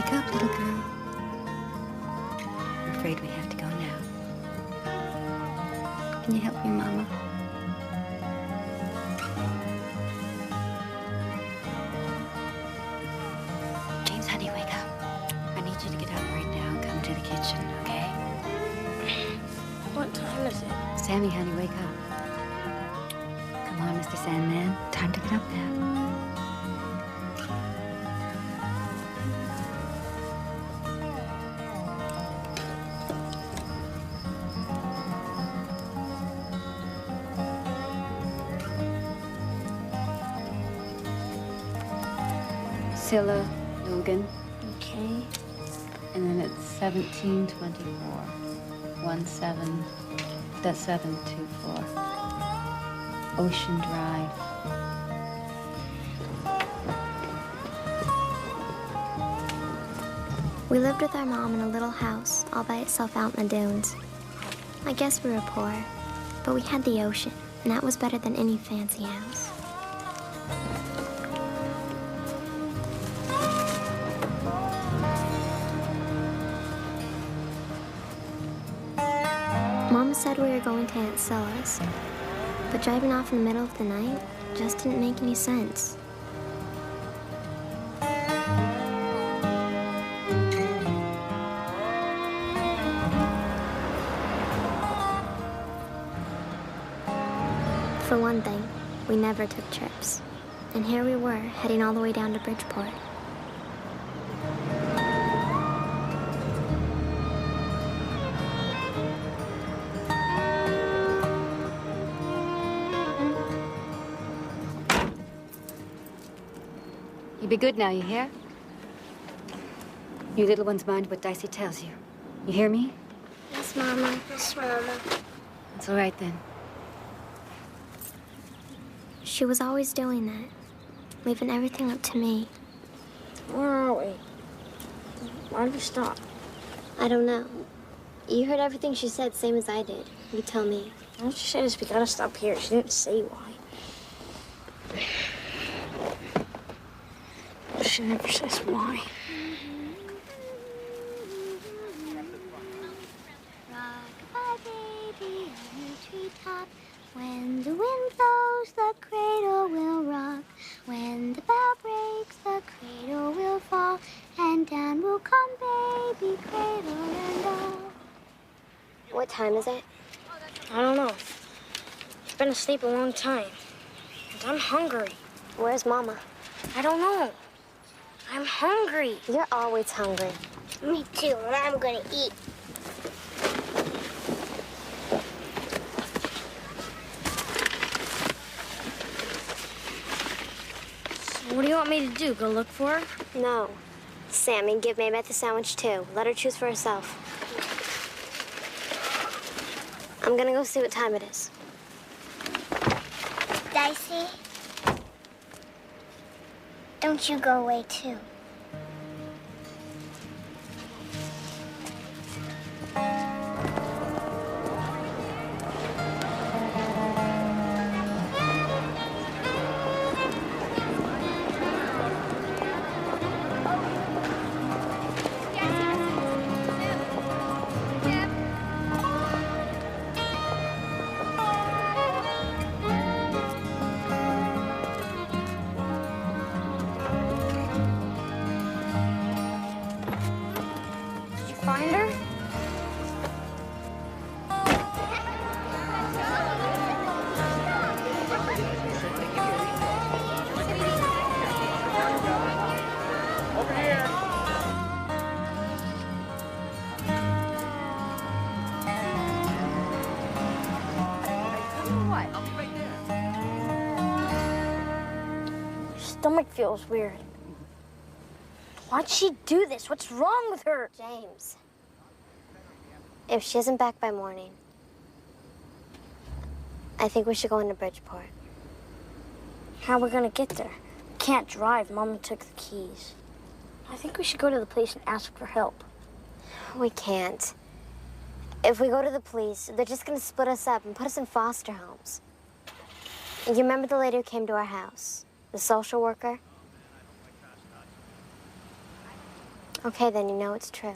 Wake up, little girl. I'm afraid we have to go now. Can you help me, Mama? James, honey, wake up. I need you to get up right now and come to the kitchen, okay? What time is it? Sammy, honey, wake up. Come on, Mr. Sandman. Time to get up now. Scylla, Logan. Okay. And then it's 1724. 17. That's 724. Ocean Drive. We lived with our mom in a little house all by itself out in the dunes. I guess we were poor, but we had the ocean, and that was better than any fancy house. Mama said we were going to Aunt Scylla's, but driving off in the middle of the night just didn't make any sense. For one thing, we never took trips. And here we were, heading all the way down to Bridgeport. You be good now, you hear? You little ones mind what Dicey tells you. You hear me? Yes, Mama. Yes, Mama. It's all right then. She was always doing that, leaving everything up to me. Where are we? Why did we stop? I don't know. You heard everything she said, same as I did. You tell me. All she said is we gotta stop here. She didn't say why. She never says why. Rock-a-bye, baby, on the treetop. When the wind blows, the cradle will rock. When the bough breaks, the cradle will fall. And down will come baby, cradle and all. What time is it? I don't know. She's been asleep a long time. And I'm hungry. Where's Mama? I don't know. I'm hungry. You're always hungry. Me too, and I'm gonna eat. So what do you want me to do? Go look for her? No. Sammy, give Maybeth the sandwich, too. Let her choose for herself. I'm gonna go see what time it is. Dicey, don't you go away, too. Find her? Over here. What? I'll be right there. Your stomach feels weird. Why'd she do this? What's wrong with her? James, if she isn't back by morning, I think we should go into Bridgeport. How are we gonna get there? We can't drive. Mama took the keys. I think we should go to the police and ask for help. We can't. If we go to the police, they're just gonna split us up and put us in foster homes. You remember the lady who came to our house? The social worker? Okay, then you know it's true.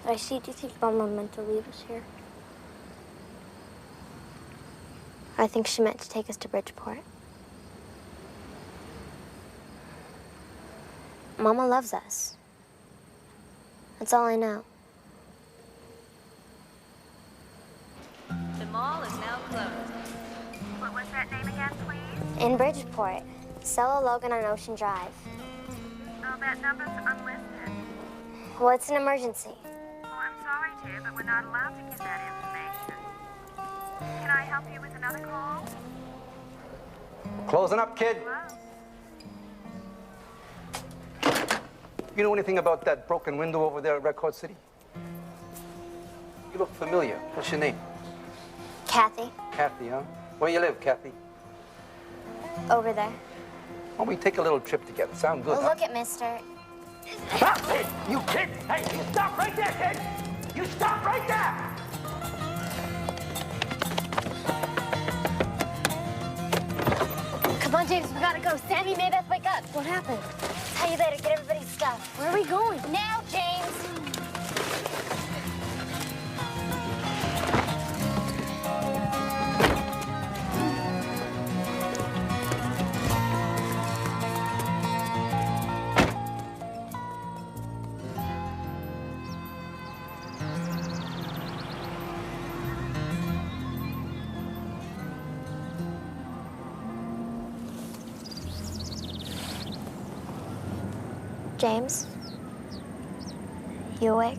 I see. Do you think Mama meant to leave us here? I think she meant to take us to Bridgeport. Mama loves us. That's all I know. The mall is now closed. What was that name again, please? In Bridgeport, Stella Logan on Ocean Drive. Oh, that number's unlisted. Well, it's an emergency. Oh, I'm sorry, dear, but we're not allowed to give that information. Can I help you with another call? Closing up, kid. Hello? You know anything about that broken window over there at Record City? You look familiar. What's your name? Kathy, Kathy, huh? Where you live, Kathy? over there. Why don't we take a little trip together? Sound good, Well, huh? look at Mister. Stop! Hey, you kid! Hey, you stop right there, kid! You stop right there! Come on, James, we gotta go. Sammy, Maybeth, wake up. What happened? Tell you later. Get everybody's stuff. Where are we going? Now, James. James? You awake?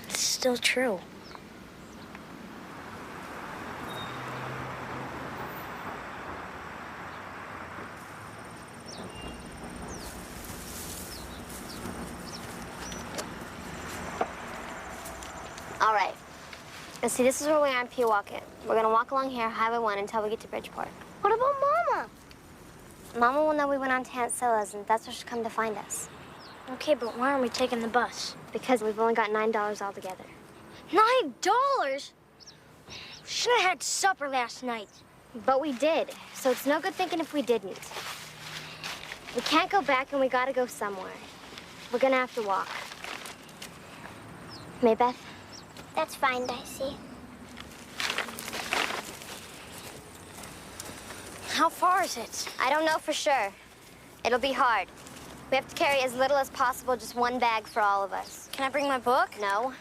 It's still true. All right. And see, this is where we are in Pewaukee. We're gonna walk along here, Highway 1, until we get to Bridgeport. What about Mama? Mama will know we went on to Aunt Scylla's, and that's where she'll come to find us. Okay, but why aren't we taking the bus? Because we've only got $9 altogether. $9? Should have had supper last night. But we did, so it's no good thinking if we didn't. We can't go back, and we gotta go somewhere. We're gonna have to walk. Maybeth? That's fine, Dicey. How far is it? I don't know for sure. It'll be hard. We have to carry as little as possible, just one bag for all of us. Can I bring my book? No.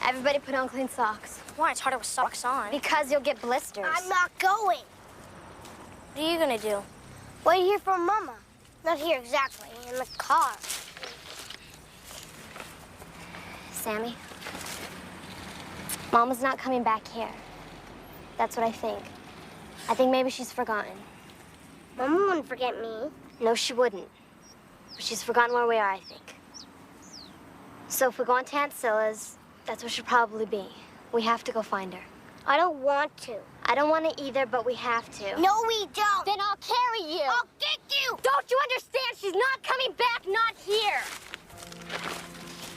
Everybody put on clean socks. Why? It's harder with socks on. Because you'll get blisters. I'm not going. What are you gonna do? Wait here for Mama. Not here exactly, in the car. Sammy? Mama's not coming back here. That's what I think. I think maybe she's forgotten. Mama wouldn't forget me. No, she wouldn't. But she's forgotten where we are, I think. So if we go on to Aunt Scylla's, that's where she'll probably be. We have to go find her. I don't want to. I don't want to either, but we have to. No, we don't. Then I'll carry you. I'll get you. Don't you understand? She's not coming back, not here.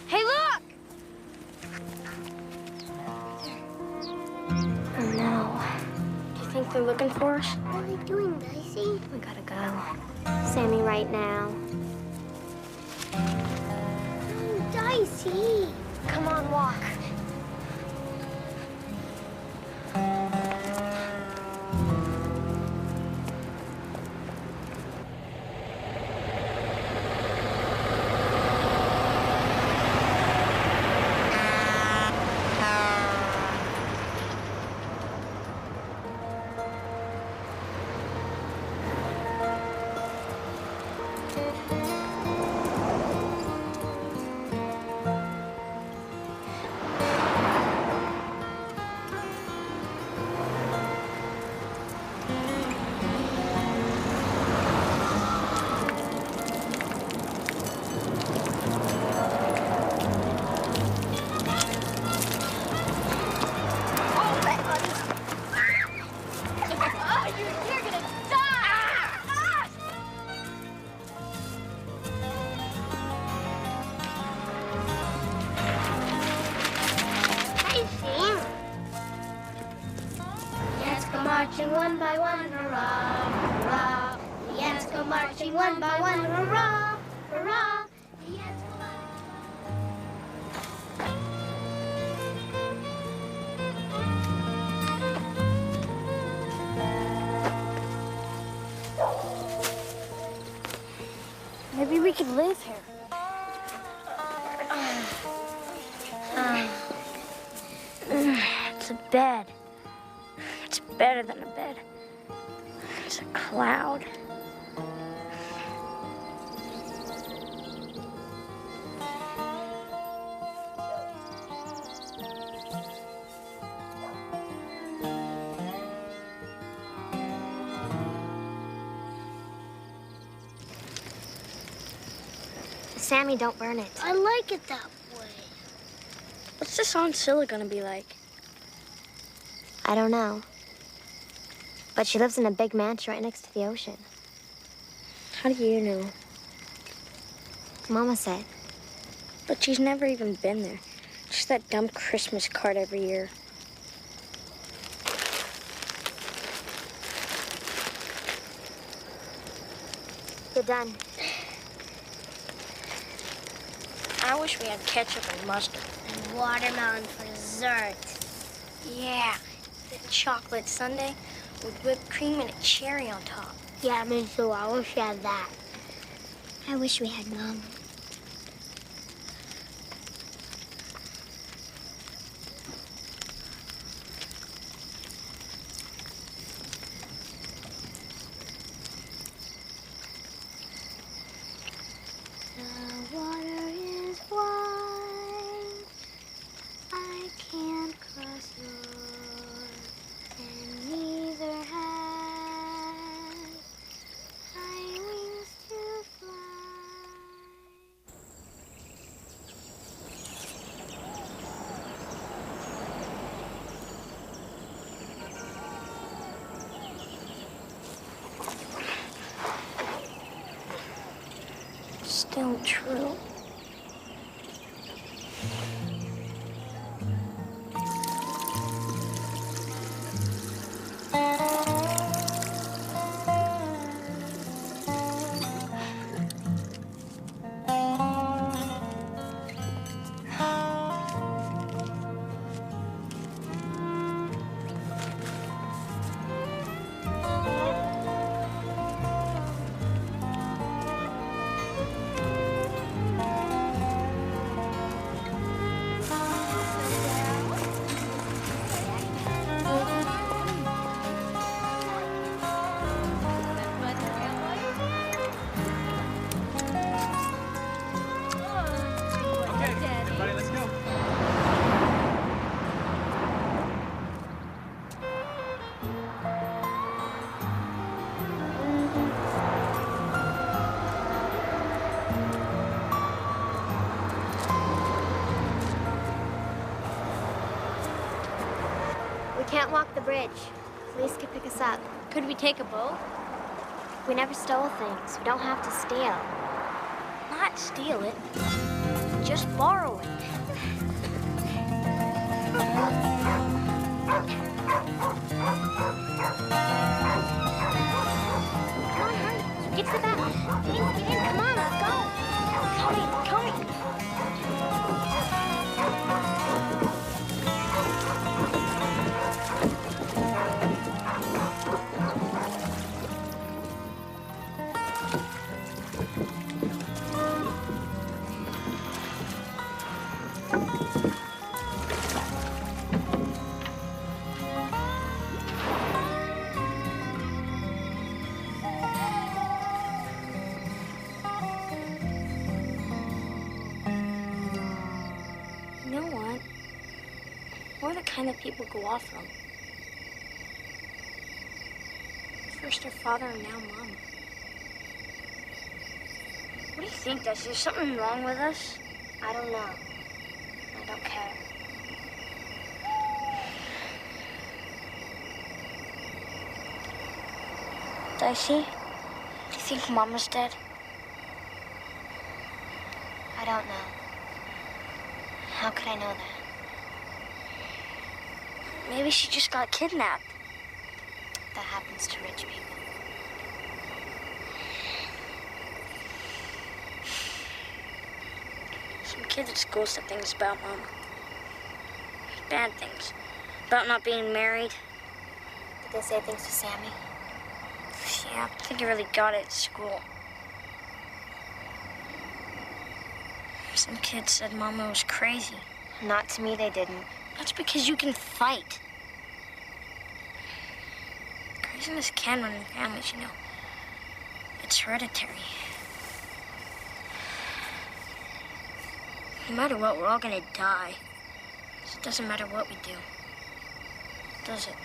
Hey, look! Oh, no. Do you think they're looking for us? What are they doing, Dicey? We gotta go. Sammy, right now. Oh, Dicey. Come on, walk. marching one by one, hurrah, hurrah. The ants go marching one by one, hurrah, hurrah. The ants go Maybe we could live here. It's a bed. It's better than a bed. It's a cloud. Sammy, don't burn it. I like it that way. What's this Aunt Scylla gonna be like? I don't know. But she lives in a big mansion right next to the ocean. How do you know? Mama said. But she's never even been there. Just that dumb Christmas card every year. You're done. I wish we had ketchup and mustard. And watermelon for dessert. Yeah, the chocolate sundae with whipped cream and a cherry on top. Yeah, me too. I wish we had that. I wish we had Mom. The water is wide. I can't cross yours, and neither have I wings to fly. Still true. We can't walk the bridge. Police could pick us up. Could we take a boat? We never stole things. We don't have to steal. Not steal it. Just borrow it. Come on, hurry. Get to the back. Get in. Come on, let's go. Coming. You know what? We're the kind of people go off from. First our father and now Mom. What do you think, Dad? Is there something wrong with us? I don't know. I don't care. Dicey, do you think Mama's dead? I don't know. How could I know that? Maybe she just got kidnapped. that happens to rich people. Some kids at school said things about Mama. Bad things. About not being married. Did they say things to Sammy? Yeah, I think he really got it at school. Some kids said Mama was crazy. Not to me, they didn't. That's because you can fight. Craziness can run in families, you know. It's hereditary. No matter what, we're all gonna die. So it doesn't matter what we do. Does it?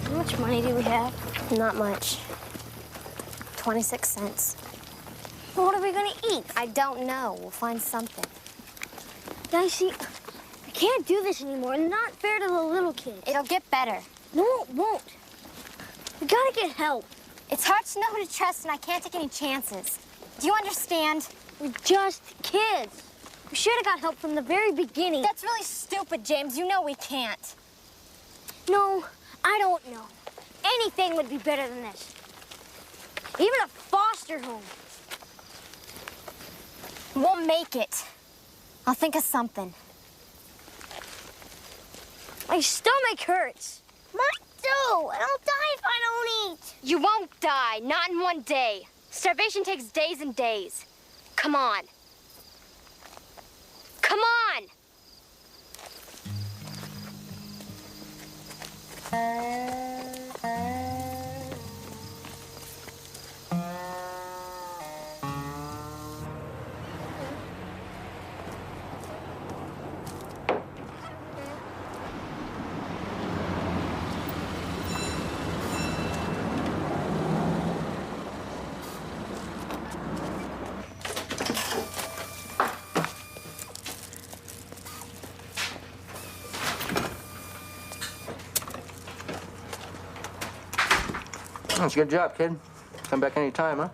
How much money do we have? Not much. 26 cents. Well, what are we gonna eat? I don't know. We'll find something. Guys, see, I can't do this anymore. It's not fair to the little kids. It'll get better. No, it won't. We gotta get help. It's hard to know who to trust, and I can't take any chances. Do you understand? We're just kids. We should have got help from the very beginning. That's really stupid, James. You know we can't. No, I don't know. Anything would be better than this. Even a foster home. We'll make it. I'll think of something. My stomach hurts. Mine too. I'll die if I don't eat. You won't die, not in one day. Starvation takes days and days. Come on. Come on! That's a good job, kid. Come back anytime, huh?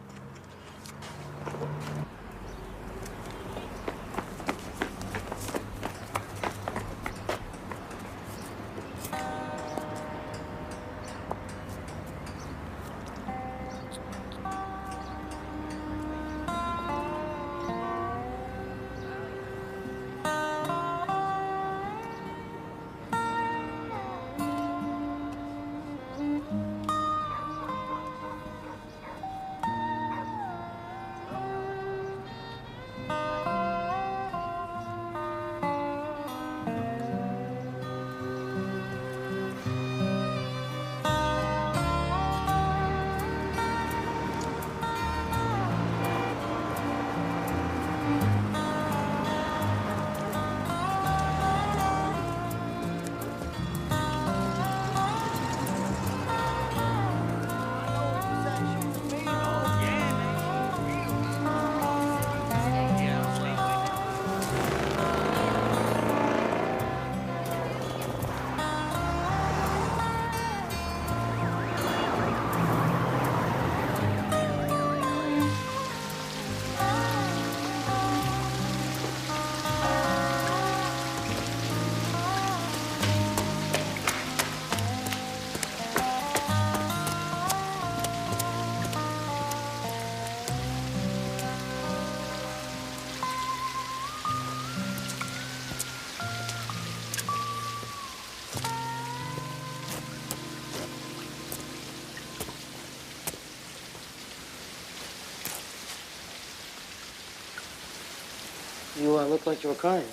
You look like you were crying.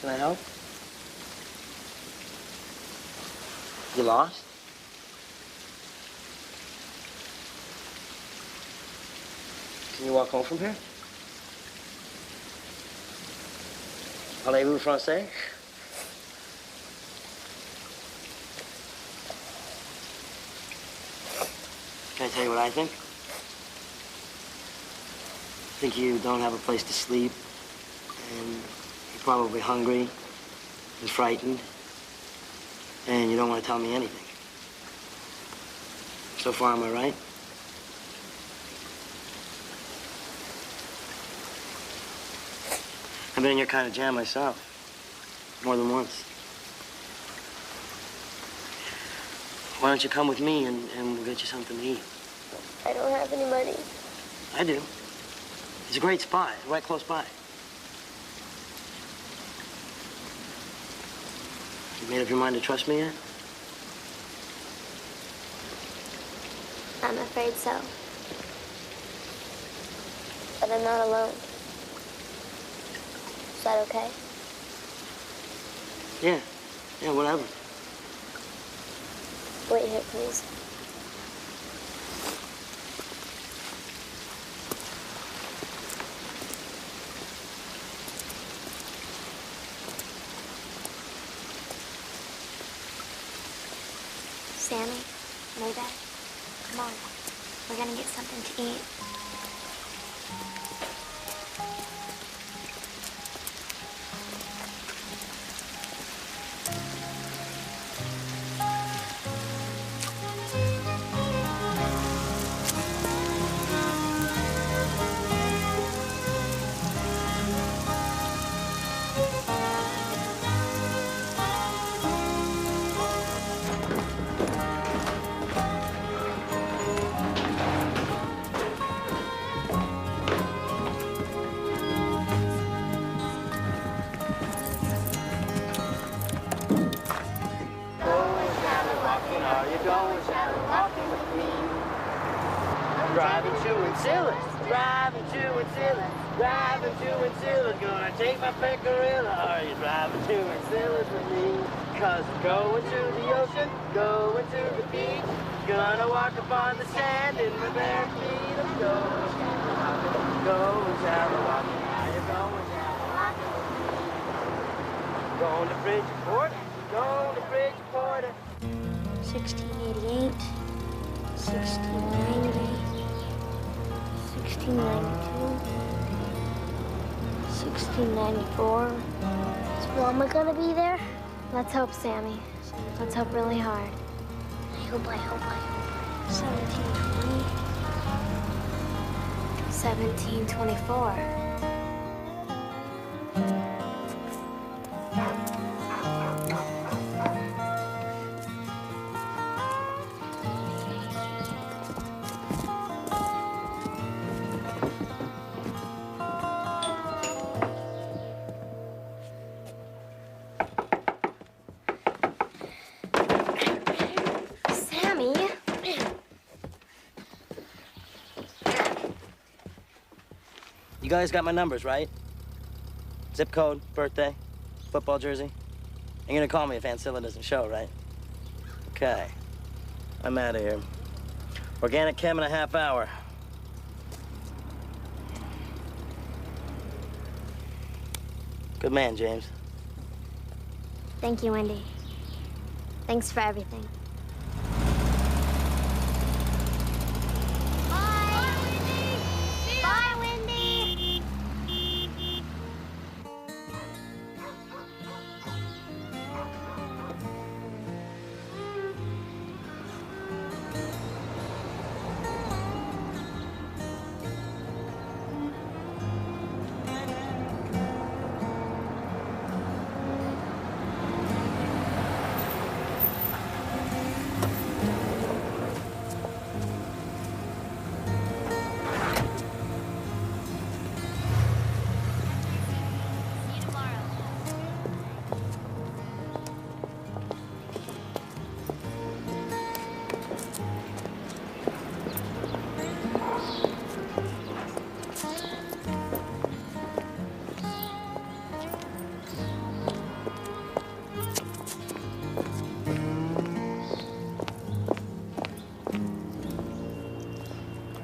Can I help? You lost? Can you walk home from here? Parlez-vous français? Can I tell you what I think? I think you don't have a place to sleep, and you're probably hungry and frightened, and you don't want to tell me anything. So far, am I right? I've been in your kind of jam myself, more than once. Why don't you come with me and we'll get you something to eat? I don't have any money. I do. It's a great spot, right close by. You made up your mind to trust me yet? I'm afraid so. But I'm not alone. Is that okay? Yeah, whatever. Wait here, please. Sammy, Maybach, come on. We're gonna get something to eat. Driving to Encillas, driving to Encillas, driving to Encillas, gonna take my pecorilla. Are you driving to Encillas with me? 'Cause I'm going to the ocean, going to the beach, gonna walk upon the sand in my bare feet. I'm going shallow walking, how you going shallow walking? Going to Bridgeport, going to Bridgeport. 1688, 1690, 1692, 1694. Is Mama gonna be there? Let's hope, Sammy. Let's hope really hard. I hope. 1720. 1724. You guys got my numbers, right? Zip code, birthday, football jersey. You're gonna call me if Ancilla doesn't show, right? Okay. I'm out of here. Organic chem in a half hour. Good man, James. Thank you, Wendy. Thanks for everything.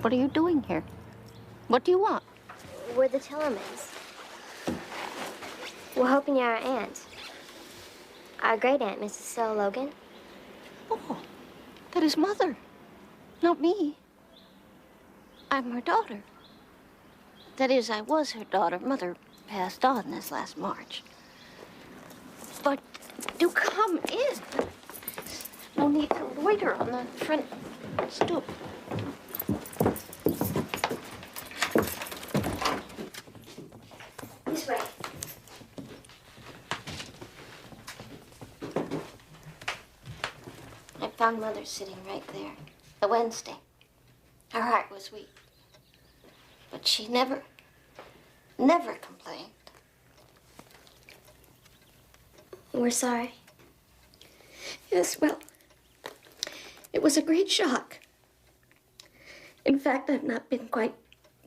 What are you doing here? What do you want? We're the Tillermans. We're hoping you're our aunt. Our great aunt, Mrs. Syl Logan. Oh, that is Mother, not me. I'm her daughter. That is, I was her daughter. Mother passed on this last March. But do come in. No need to loiter on the front stoop. This way. I found Mother sitting right there, the Wednesday. Her heart was weak. But she never complained. We're sorry. Yes, well, it was a great shock. In fact, I've not been quite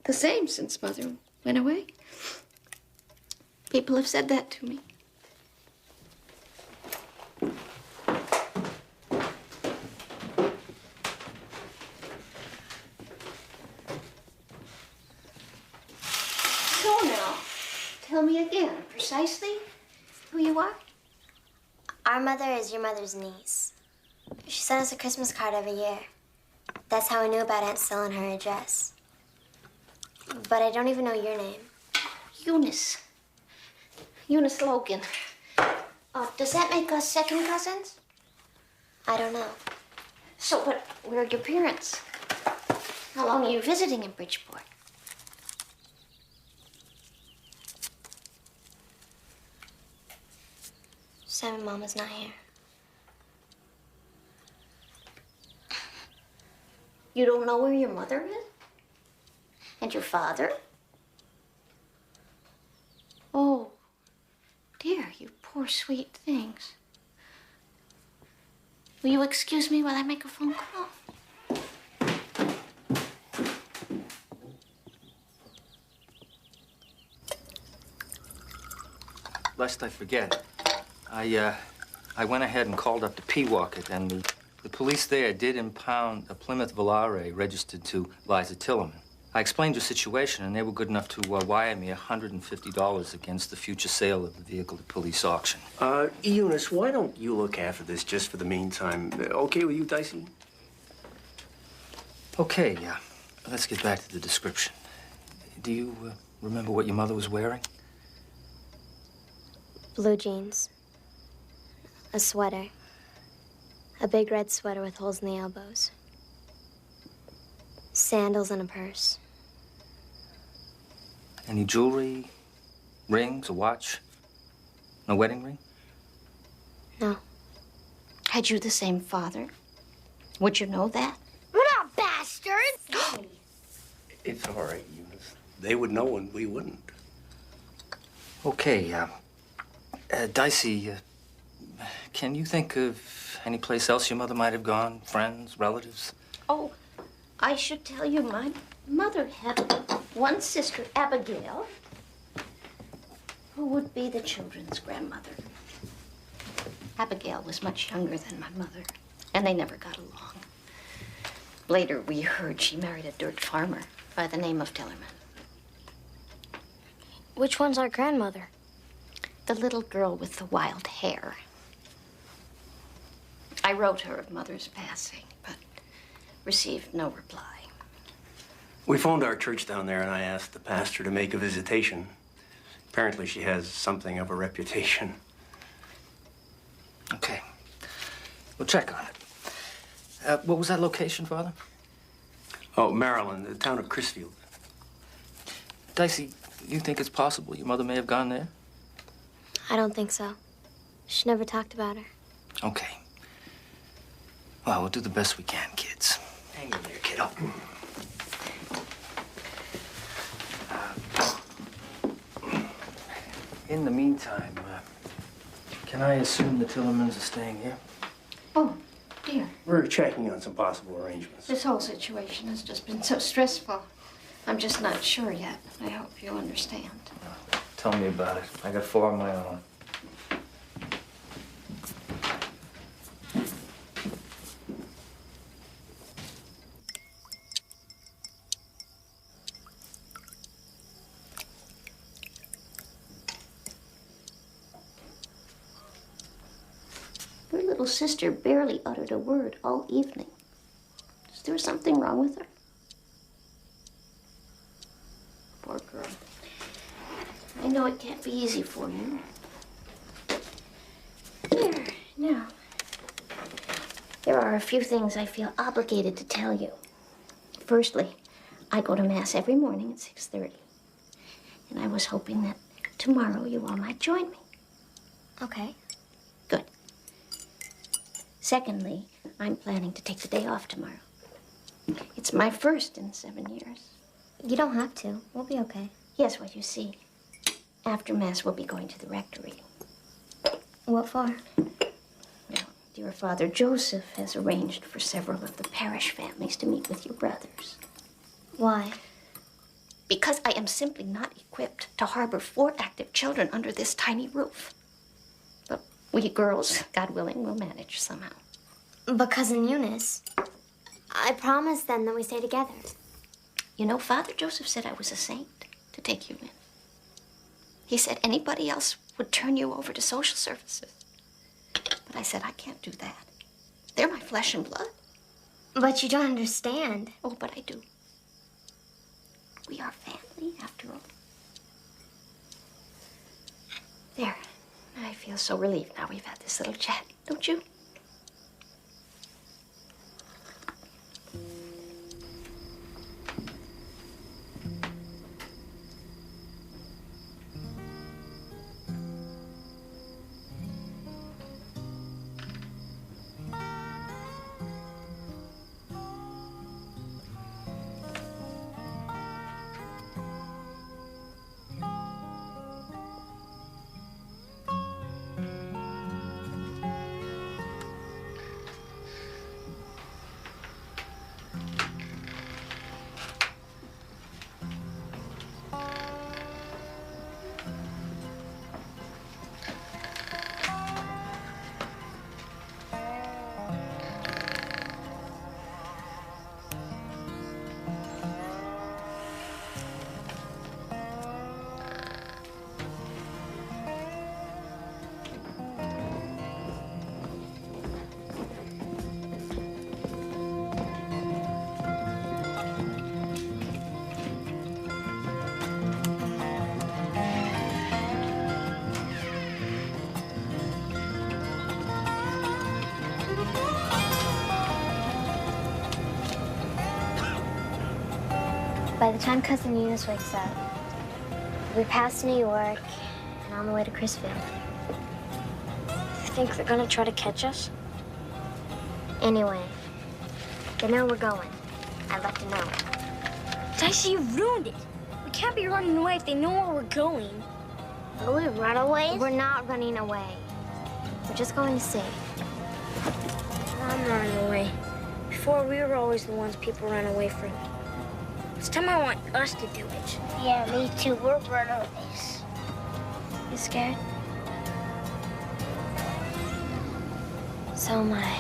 the same since Mother went away. People have said that to me. So now, tell me again, precisely who you are? Our mother is your mother's niece. She sent us a Christmas card every year. That's how we knew about Aunt Syl and her address. But I don't even know your name. Eunice. Eunice Logan. Does that make us second cousins? I don't know. So, but where are your parents? How long are you visiting in Bridgeport? Sam and Mama's not here. You don't know where your mother is? And your father? Oh, dear, you poor sweet things. Will you excuse me while I make a phone call? Lest I forget, I went ahead and called up to Pewaukee, and the police there did impound a Plymouth Volare registered to Liza Tillerman. I explained your situation, and they were good enough to wire me $150 against the future sale of the vehicle at police auction. Eunice, why don't you look after this just for the meantime? Okay with you, Dicey? Okay, let's get back to the description. Do you remember what your mother was wearing? Blue jeans. A sweater. A big red sweater with holes in the elbows. Sandals and a purse. Any jewelry, rings, a watch? No wedding ring? No. Had you the same father? Would you know that? We're not bastards! It's all right, Eunice. They would know and we wouldn't. Okay, Dicey, can you think of any place else your mother might have gone? Friends, relatives? Oh, I should tell you, my mother had one sister, Abigail, who would be the children's grandmother. Abigail was much younger than my mother, and they never got along. Later, we heard she married a dirt farmer by the name of Tillerman. Which one's our grandmother? The little girl with the wild hair. I wrote her of Mother's passing, but received no reply. We phoned our church down there, and I asked the pastor to make a visitation. Apparently, she has something of a reputation. Okay. We'll check on it. What was that location, Father? Oh, Maryland, the town of Crisfield. Dicey, you think it's possible your mother may have gone there? I don't think so. She never talked about her. Okay. Well, we'll do the best we can, kids. Hang in there, kiddo. In the meantime, can I assume the Tillermans are staying here? Oh, dear. We're checking on some possible arrangements. This whole situation has just been so stressful. I'm just not sure yet. I hope you understand. Tell me about it. I got 4 of my own. little sister barely uttered a word all evening. Is there something wrong with her? Poor girl. I know it can't be easy for you. There, now. There are a few things I feel obligated to tell you. Firstly, I go to Mass every morning at 6:30. And I was hoping that tomorrow you all might join me. Okay. Good. Secondly, I'm planning to take the day off tomorrow. It's my first in 7 years. You don't have to. We'll be okay. Yes, well, you see, after Mass, we'll be going to the rectory. What for? Well, dear Father Joseph has arranged for several of the parish families to meet with your brothers. Why? Because I am simply not equipped to harbor 4 active children under this tiny roof. But we girls, God willing, will manage somehow. But Cousin Eunice, I promised them that we stay together. You know, Father Joseph said I was a saint to take you in. He said anybody else would turn you over to social services. But I said, I can't do that. They're my flesh and blood. But you don't understand. Oh, but I do. We are family, after all. There. I feel so relieved now we've had this little chat, don't you? By the time Cousin Eunice wakes up, we'll be past New York and on the way to Chrisfield. You think they're gonna try to catch us? Anyway, they know we're going. I'd like to know. Dicey, you ruined it. We can't be running away if they know where we're going. Will we run away? We're not running away. We're just going to see. I'm running away. Before, we were always the ones people ran away from. This time I want us to do it. Yeah, me too. We're runaways. You scared? So am I.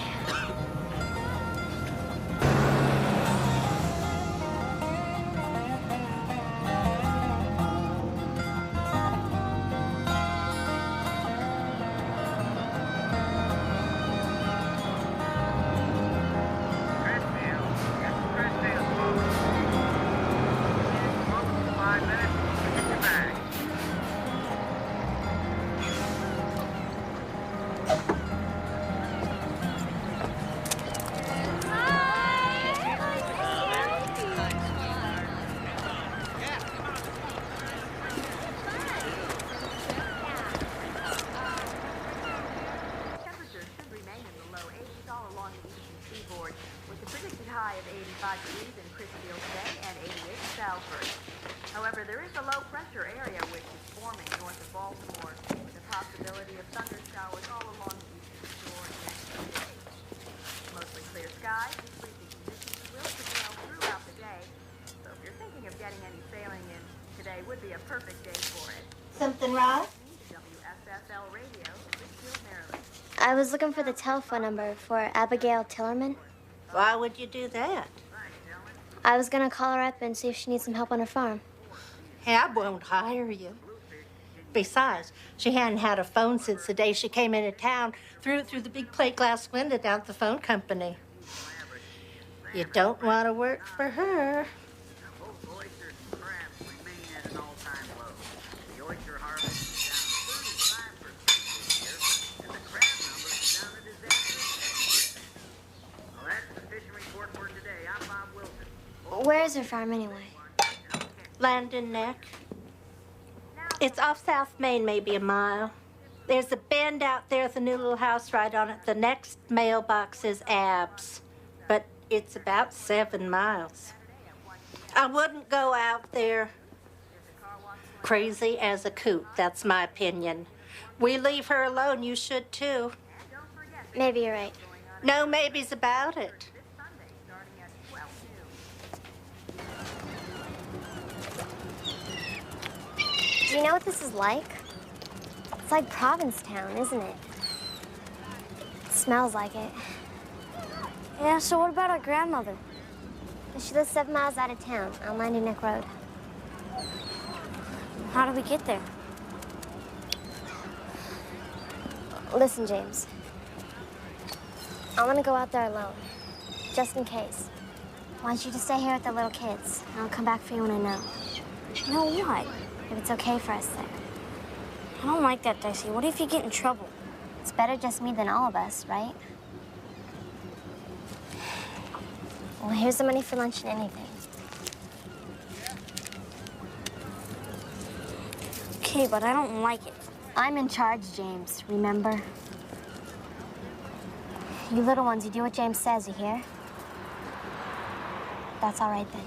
However, there is a low-pressure area which is forming north of Baltimore, with the possibility of thunder showers all along the eastern shore next day. Mostly clear skies and breezy conditions will prevail throughout the day, so if you're thinking of getting any sailing in, today would be a perfect day for it. Something wrong? WSFL Radio, Richfield, Maryland. I was looking for the telephone number for Abigail Tillerman. Why would you do that? I was gonna call her up and see if she needs some help on her farm. Ab won't hire you. Besides, she hadn't had a phone since the day she came into town, threw it through the big plate glass window down at the phone company. You don't want to work for her. Both oysters and crabs remain at an all-time low. The oyster harvest is down 35% this year, and the crab numbers are down a disastrous 10%. Well, that's the fishing report for today. I'm Bob Wilson. Where is her farm anyway? Landon Neck. It's off South Main, maybe a mile. There's a bend out there with a new little house right on it. The next mailbox is Abs, but it's about 7 miles. I wouldn't go out there. Crazy as a coot, that's my opinion. We leave her alone, you should too. Maybe you're right. No maybes about it. Do you know what this is like? It's like Provincetown, isn't it? It smells like it. Yeah, so what about our grandmother? She lives 7 miles out of town on Landing Neck Road. How do we get there? Listen, James. I want to go out there alone, just in case. I want you to stay here with the little kids. I'll come back for you when I know. You know what? If it's okay for us there. I don't like that, Dicey. What if you get in trouble? It's better just me than all of us, right? Well, here's the money for lunch and anything. Okay, but I don't like it. I'm in charge, James, remember? You little ones, you do what James says, you hear? That's all right then.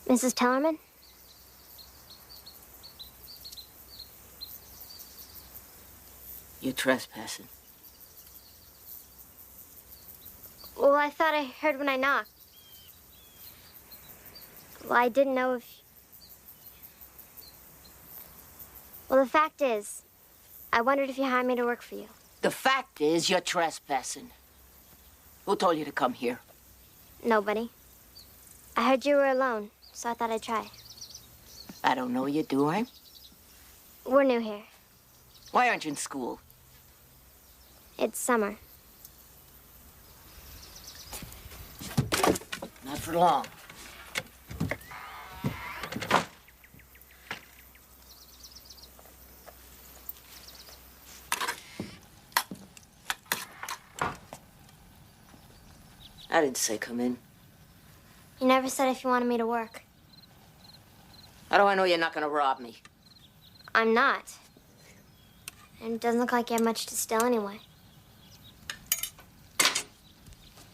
Mrs. Tellerman? You trespassing. Well, I thought I heard when I knocked. Well, I didn't know if... Well, the fact is, I wondered if you hired me to work for you. The fact is, you're trespassing. Who told you to come here? Nobody. I heard you were alone, so I thought I'd try. I don't know you, do I? We're new here. Why aren't you in school? It's summer. Not for long. I didn't say come in. You never said if you wanted me to work. How do I know you're not gonna rob me? I'm not. And it doesn't look like you have much to steal anyway.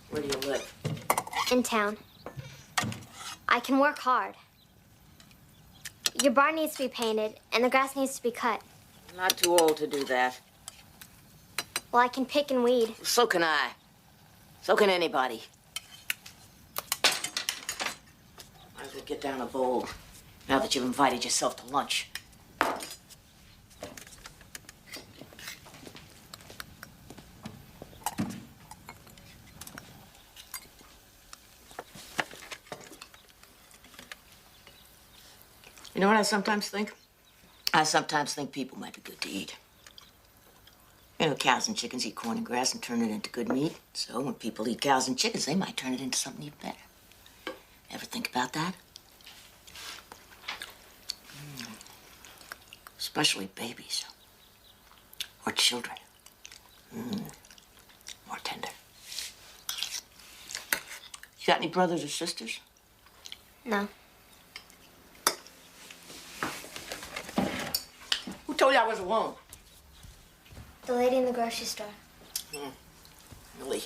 Where do you live? In town. I can work hard. Your barn needs to be painted, and the grass needs to be cut. I'm not too old to do that. Well, I can pick and weed. So can I. So can anybody. Might as well get down a bowl, now that you've invited yourself to lunch. You know what I sometimes think? I sometimes think people might be good to eat. You know, cows and chickens eat corn and grass and turn it into good meat. So when people eat cows and chickens, they might turn it into something even better. Ever think about that? Especially babies. Or children. More tender. You got any brothers or sisters? No. Who told you I was alone? The lady in the grocery store. Millie.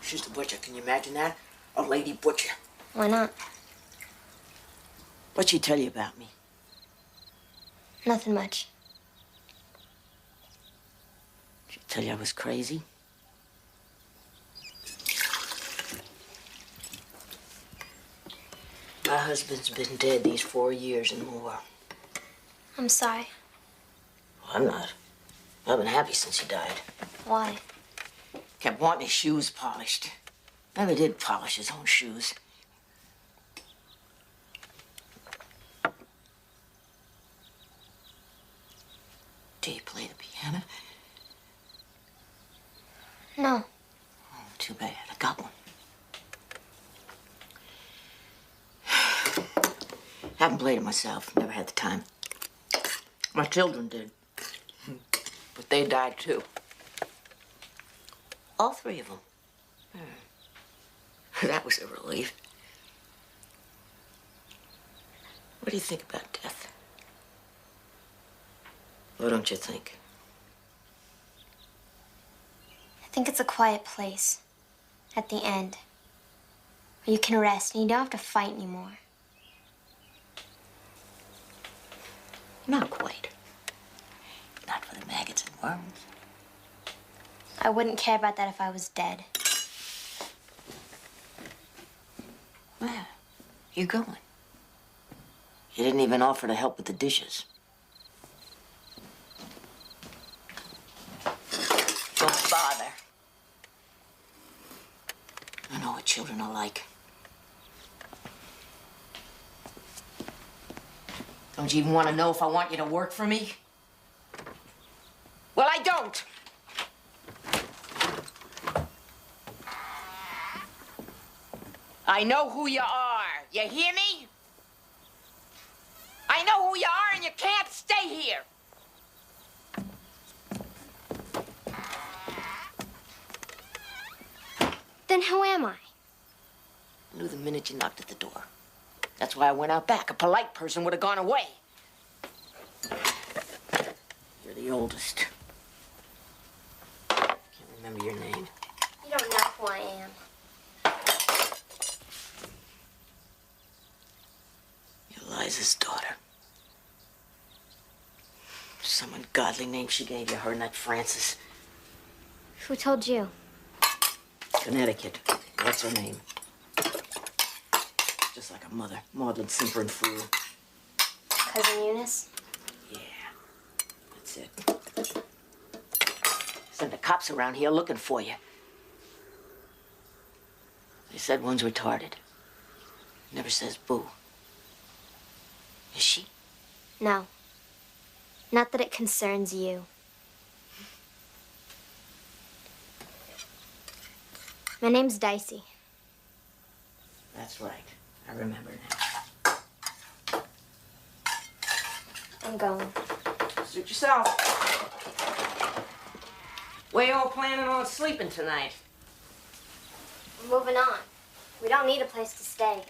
She's the butcher. Can you imagine that? A lady butcher. Why not? What'd she tell you about me? Nothing much. Did she tell you I was crazy? My husband's been dead these 4 years and more. I'm sorry. Well, I'm not. I've been happy since he died. Why? Kept wanting his shoes polished. Never did polish his own shoes. Do you play the piano? No. Oh, too bad. I got one. Haven't played it myself. Never had the time. My children did. But they died too. All 3 of them. That was a relief. What do you think about death? What don't you think? I think it's a quiet place. At the end. Where you can rest and you don't have to fight anymore. Not quite. Not for the maggots and worms. I wouldn't care about that if I was dead. Where you going? You didn't even offer to help with the dishes. Don't bother. I know what children are like. Don't you even want to know if I want you to work for me? Well, I don't. I know who you are. You hear me? I know who you are, and you can't stay here. Then who am I? I knew the minute you knocked at the door. That's why I went out back. A polite person would have gone away. You're the oldest. Can't remember your name. You don't know who I am. You're Liza's daughter. Some ungodly name she gave you, her, not Frances. Who told you? Connecticut. That's her name. Just like a mother. Maudlin, simpering fool. Cousin Eunice? Yeah. That's it. Sent the cops around here looking for you. They said one's retarded. Never says boo. Is she? No. Not that it concerns you. My name's Dicey. That's right. I remember now. I'm going. Suit yourself. Where you all planning on sleeping tonight? We're moving on. We don't need a place to stay.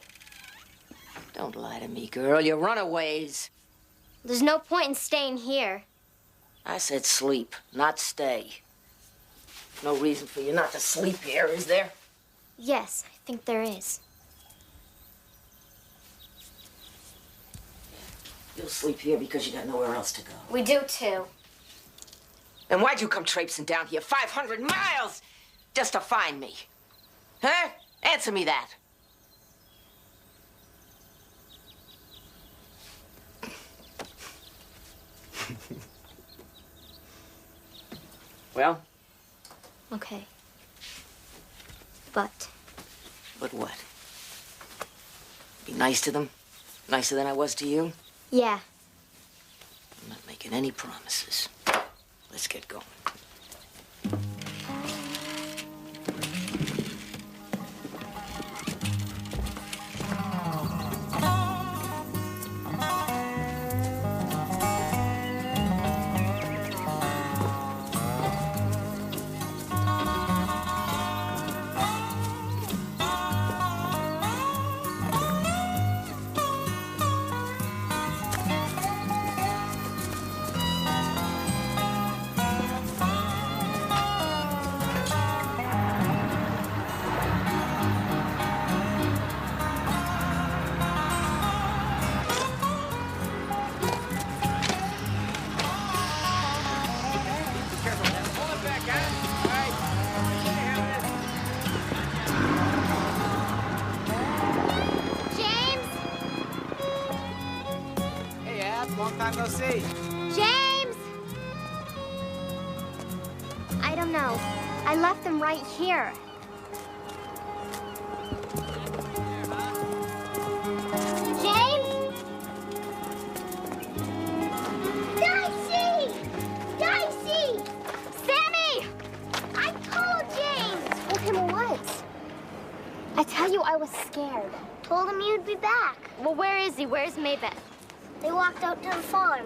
Don't lie to me, girl. You're runaways. There's no point in staying here. I said sleep, not stay. No reason for you not to sleep here, is there? Yes, I think there is. You'll sleep here because you got nowhere else to go. We do too. Then why'd you come traipsing down here 500 miles just to find me? Huh? Answer me that. Well? Okay. But what? Be nice to them? Nicer than I was to you? Yeah. I'm not making any promises. Let's get going. Long time no see. James! I don't know. I left them right here. James? Dicey! Dicey! Sammy! I told James! Told him what? I tell you, I was scared. Told him you'd be back. Well, where is he? Where's Maybeth? They walked out to the farm.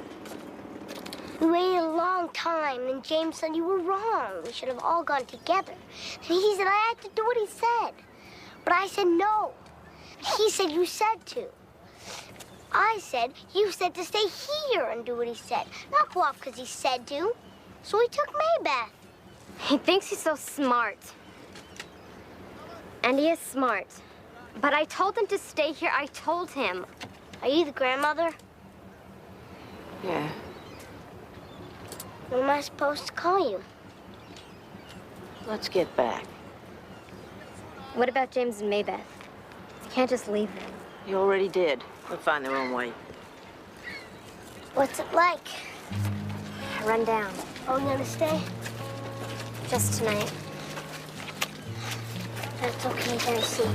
We waited a long time, and James said you were wrong. We should have all gone together. And he said I had to do what he said. But I said no. He said you said to. I said you said to stay here and do what he said, not go off because he said to. So he took Maybeth. He thinks he's so smart. And he is smart. But I told him to stay here. I told him. Are you the grandmother? Yeah. What am I supposed to call you? Let's get back. What about James and Maybeth? You can't just leave them. You already did. They'll find their own way. What's it like? Run down. Are we gonna stay? Just tonight. That's okay, Dicey.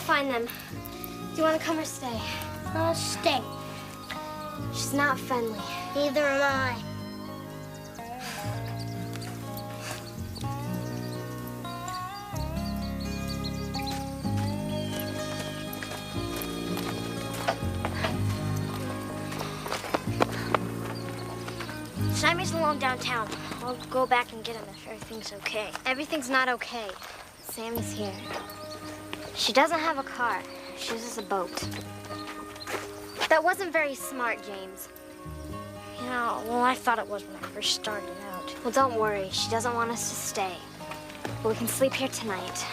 Find them. Do you want to come or stay? Stay. She's not friendly. Neither am I. Simon's alone downtown. I'll go back and get him if everything's okay. Everything's not okay. Sammy's here. She doesn't have a car. She uses a boat. That wasn't very smart, James. You know, well, I thought it was when I first started out. Well, don't worry. She doesn't want us to stay. But we can sleep here tonight.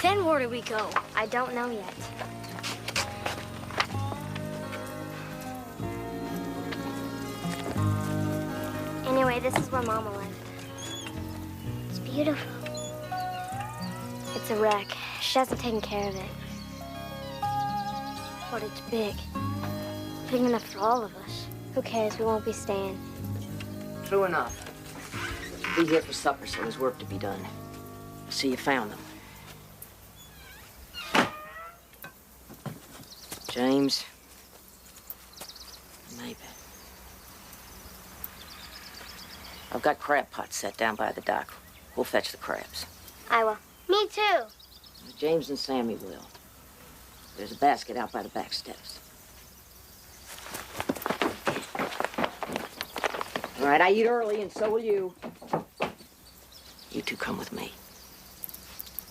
Then where do we go? I don't know yet. Anyway, this is where Mama lived. It's beautiful. It's a wreck. She hasn't taken care of it. But it's big. Big enough for all of us. Who cares? We won't be staying. True enough. Be here for supper, so there's work to be done. See, you found them. James. Maybe. I've got crab pots set down by the dock. We'll fetch the crabs. I will. Me too. James and Sammy will. There's a basket out by the back steps. All right, I eat early, and so will you. You two come with me.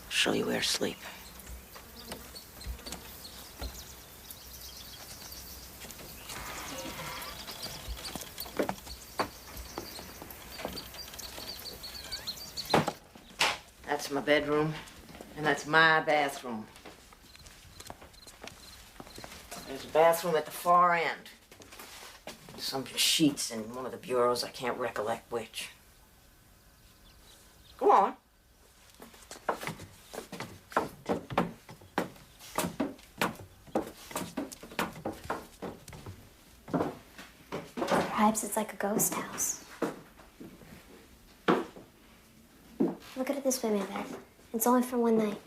I'll show you where to sleep. That's my bedroom, and that's my bathroom. There's a bathroom at the far end. Some sheets in one of the bureaus, I can't recollect which. Go on. Perhaps it's like a ghost house. Look at it this way, Beth. It's only for one night.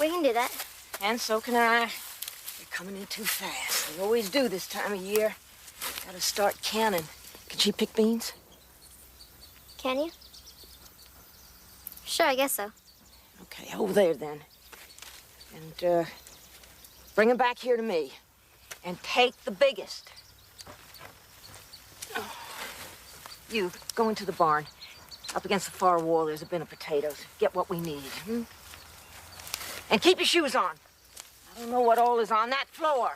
We can do that. And so can I. You're coming in too fast. They always do this time of year. Gotta start canning. Can she pick beans? Can you? Sure, I guess so. Okay, over there then. And, bring them back here to me. And take the biggest. You, go into the barn. Up against the far wall, there's a bin of potatoes. Get what we need, hmm? And keep your shoes on. I don't know what all is on that floor.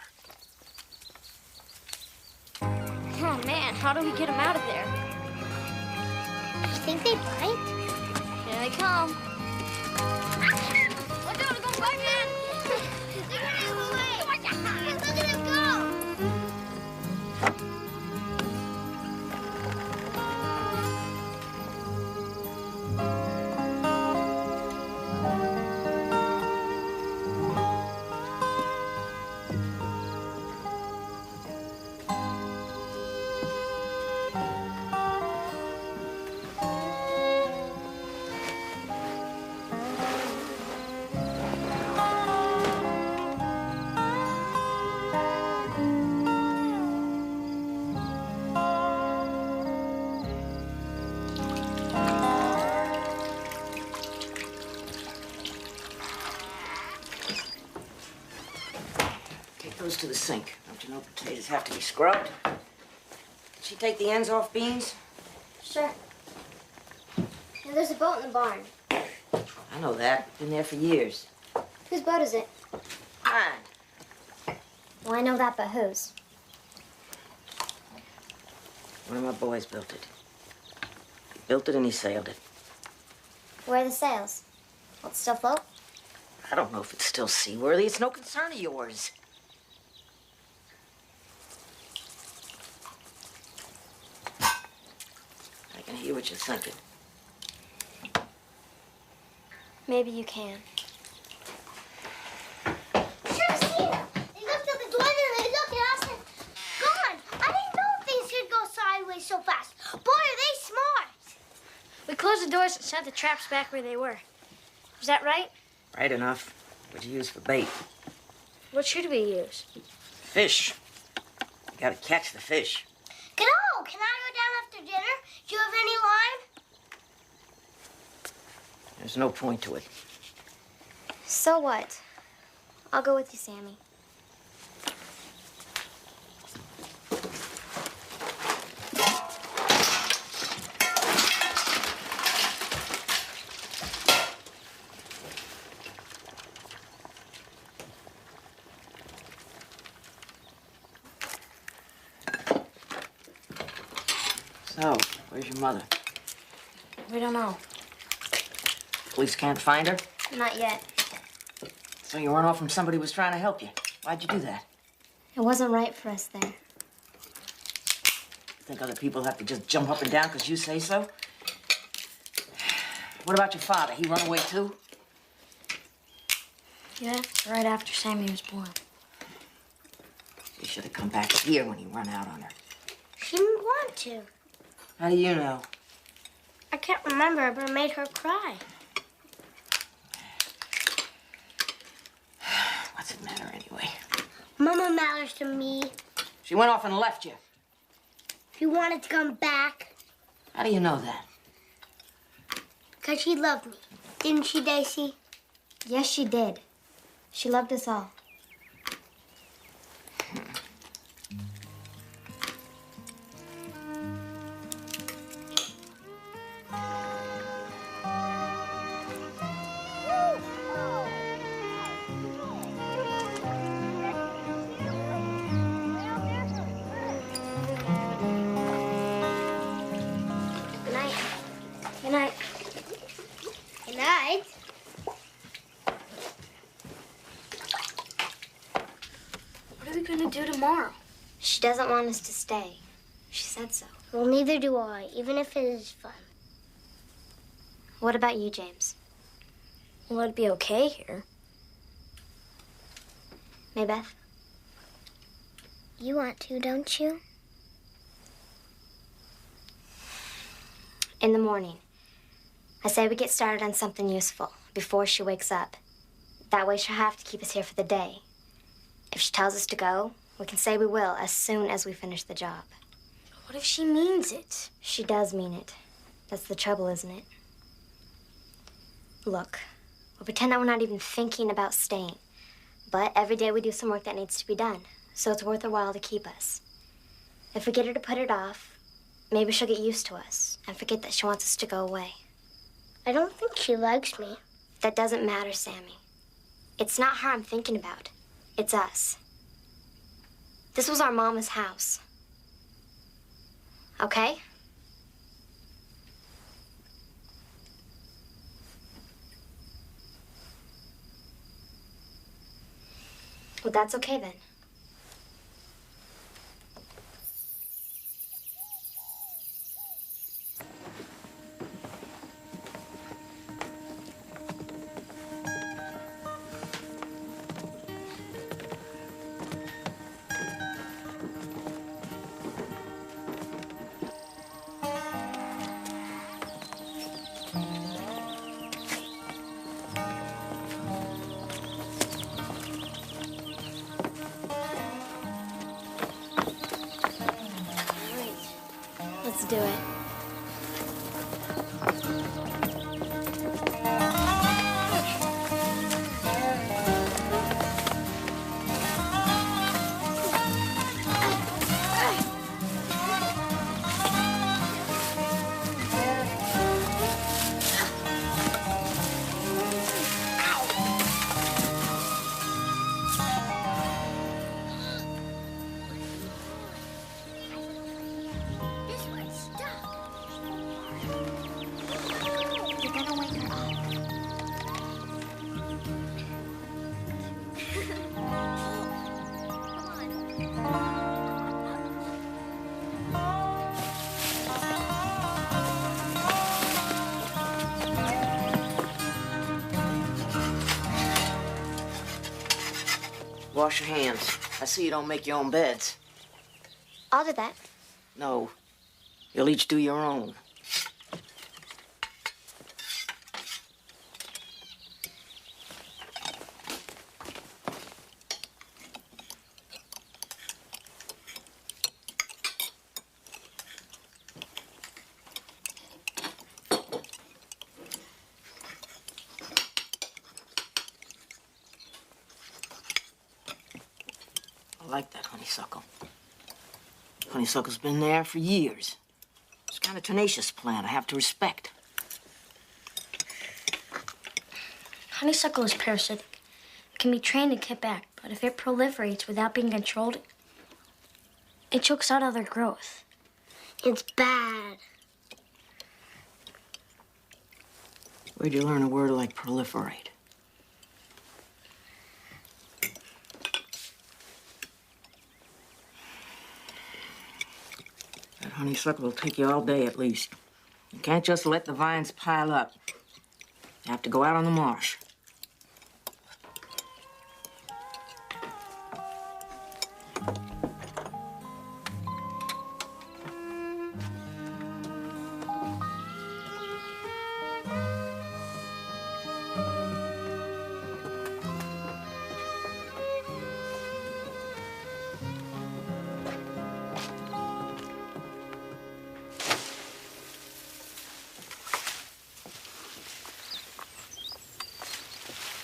Oh, man, how do we get them out of there? You think they bite? Here they come. Watch out, go back in! They're running away! Look at them go! Goes to the sink. Don't you know potatoes have to be scrubbed? Did she take the ends off beans? Sure. And there's a boat in the barn. I know that. Been there for years. Whose boat is it? Mine. Well, I know that, but whose? One of my boys built it. He built it and he sailed it. Where are the sails? Will it still float? I don't know if it's still seaworthy. It's no concern of yours. I can hear what you're thinking. Maybe you can. Should have seen them. They looked at the door and they looked at us and gone. I didn't know things could go sideways so fast. Boy, are they smart. We closed the doors and sent the traps back where they were. Is that right? Right enough. What'd you use for bait? What should we use? Fish. You gotta catch the fish. Can I go down after dinner? Do you have any line? There's no point to it. So what? I'll go with you, Sammy. So, where's your mother? We don't know. Police can't find her? Not yet. So you run off from somebody who was trying to help you. Why'd you do that? It wasn't right for us then. Think other people have to just jump up and down because you say so? What about your father? He run away too? Yeah, right after Sammy was born. You should have come back here when he run out on her. She didn't want to. How do you know? I can't remember, but it made her cry. What's it matter anyway? Mama matters to me. She went off and left you. She wanted to come back. How do you know that? Because she loved me. Didn't she, Daisy? Yes, she did. She loved us all. Good night. Good night. Good night. What are we gonna do tomorrow? She doesn't want us to stay. She said so. Well, neither do I, even if it is fun. What about you, James? Well, it'd be okay here. Maybeth? You want to, don't you? In the morning, I say we get started on something useful before she wakes up. That way she'll have to keep us here for the day. If she tells us to go, we can say we will as soon as we finish the job. What if she means it? She does mean it. That's the trouble, isn't it? Look, we'll pretend that we're not even thinking about staying. But every day we do some work that needs to be done, so it's worth her while to keep us. If we get her to put it off, maybe she'll get used to us and forget that she wants us to go away. I don't think she likes me. That doesn't matter, Sammy. It's not her I'm thinking about. It's us. This was our mama's house. Okay? Well, that's okay then. Let's do it. Wash your hands. I see you don't make your own beds. I'll do that. No. You'll each do your own. like that honeysuckle. Honeysuckle's been there for years. It's kind of tenacious plant I have to respect. Honeysuckle is parasitic. It can be trained and kept back, but if it proliferates without being controlled, it chokes out other growth. It's bad. Where'd you learn a word like proliferate? That honeysuckle will take you all day at least. You can't just let the vines pile up. You have to go out on the marsh.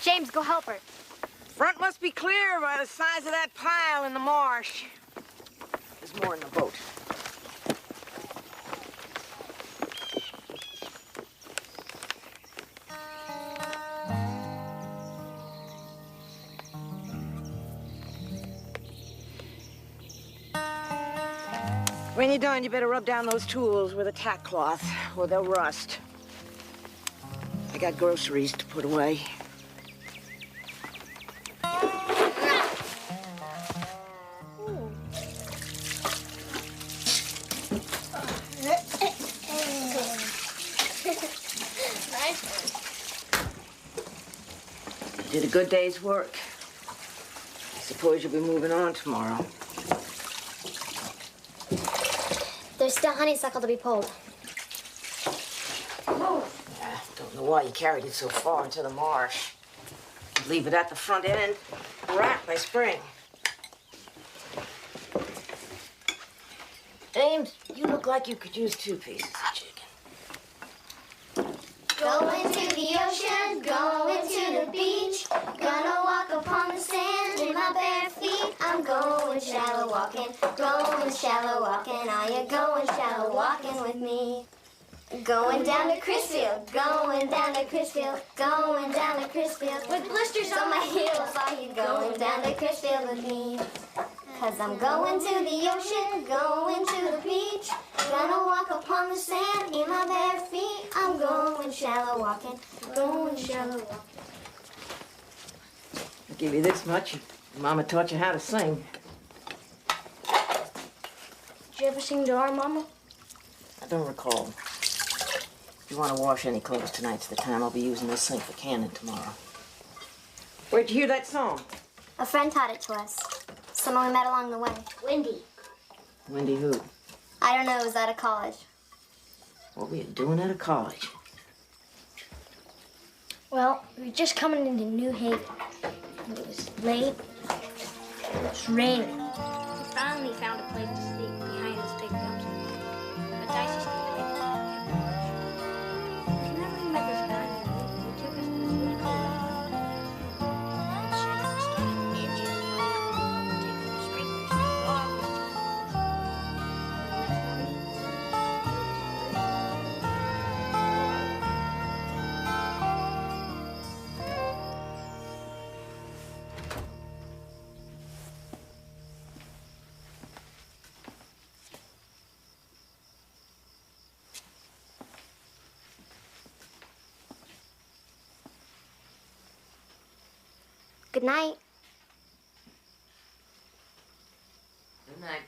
James, go help her. Front must be clear by the size of that pile in the marsh. There's more in the boat. When you're done, you better rub down those tools with a tack cloth, or they'll rust. I got groceries to put away. Did a good day's work. I suppose you'll be moving on tomorrow. There's still honeysuckle to be pulled. Yeah, don't know why you carried it so far into the marsh. Leave it at the front end, wrapped by spring. James, you look like you could use 2 pieces of chicken. Going to the ocean, going to the beach. Gonna walk upon the sand in my bare feet. I'm going shallow walking, going shallow walking. Are you going shallow walking with me? Going down to Chrisfield, going down to Chrisfield, going down to Chrisfield. With blisters on my heels, are you going down to Chrisfield with me? 'Cause I'm going to the ocean, going to the beach. Gonna walk upon the sand in my bare feet. I'm going shallow walking, going shallow walking. I'll give you this much. Mama taught you how to sing. Did you ever sing to our mama? I don't recall. If you want to wash any clothes, tonight's the time. I'll be using this sink for canning tomorrow. Where'd you hear that song? A friend taught it to us. Someone we met along the way. Wendy. Wendy who? I don't know, it was out of college. What were you doing at a college? Well, we were just coming into New Haven. And it was late. It was raining. We finally found a place to sleep behind this big dumpster. But Dicey stayed away. You remember we met this guy? He took us to this really cool restaurant. Outside, we started itching. Taking the sprinklers to the dog. The next morning, good night. Good night.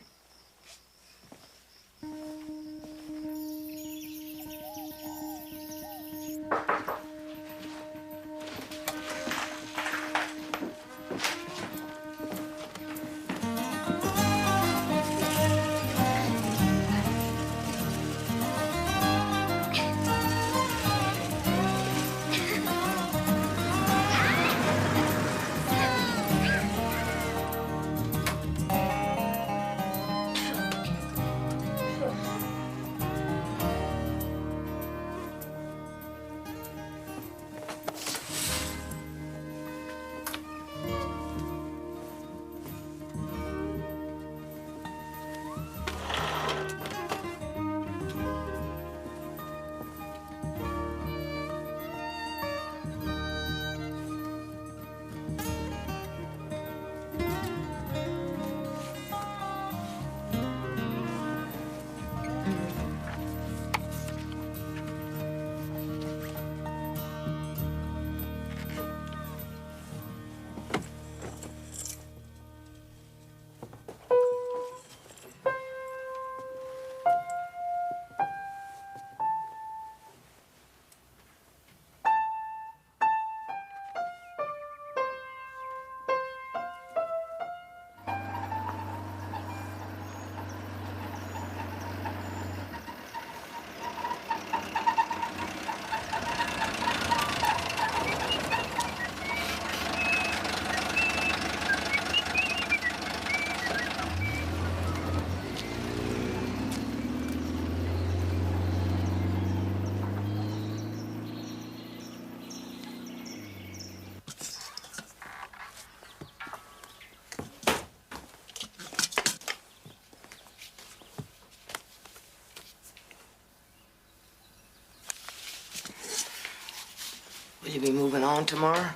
You be moving on tomorrow?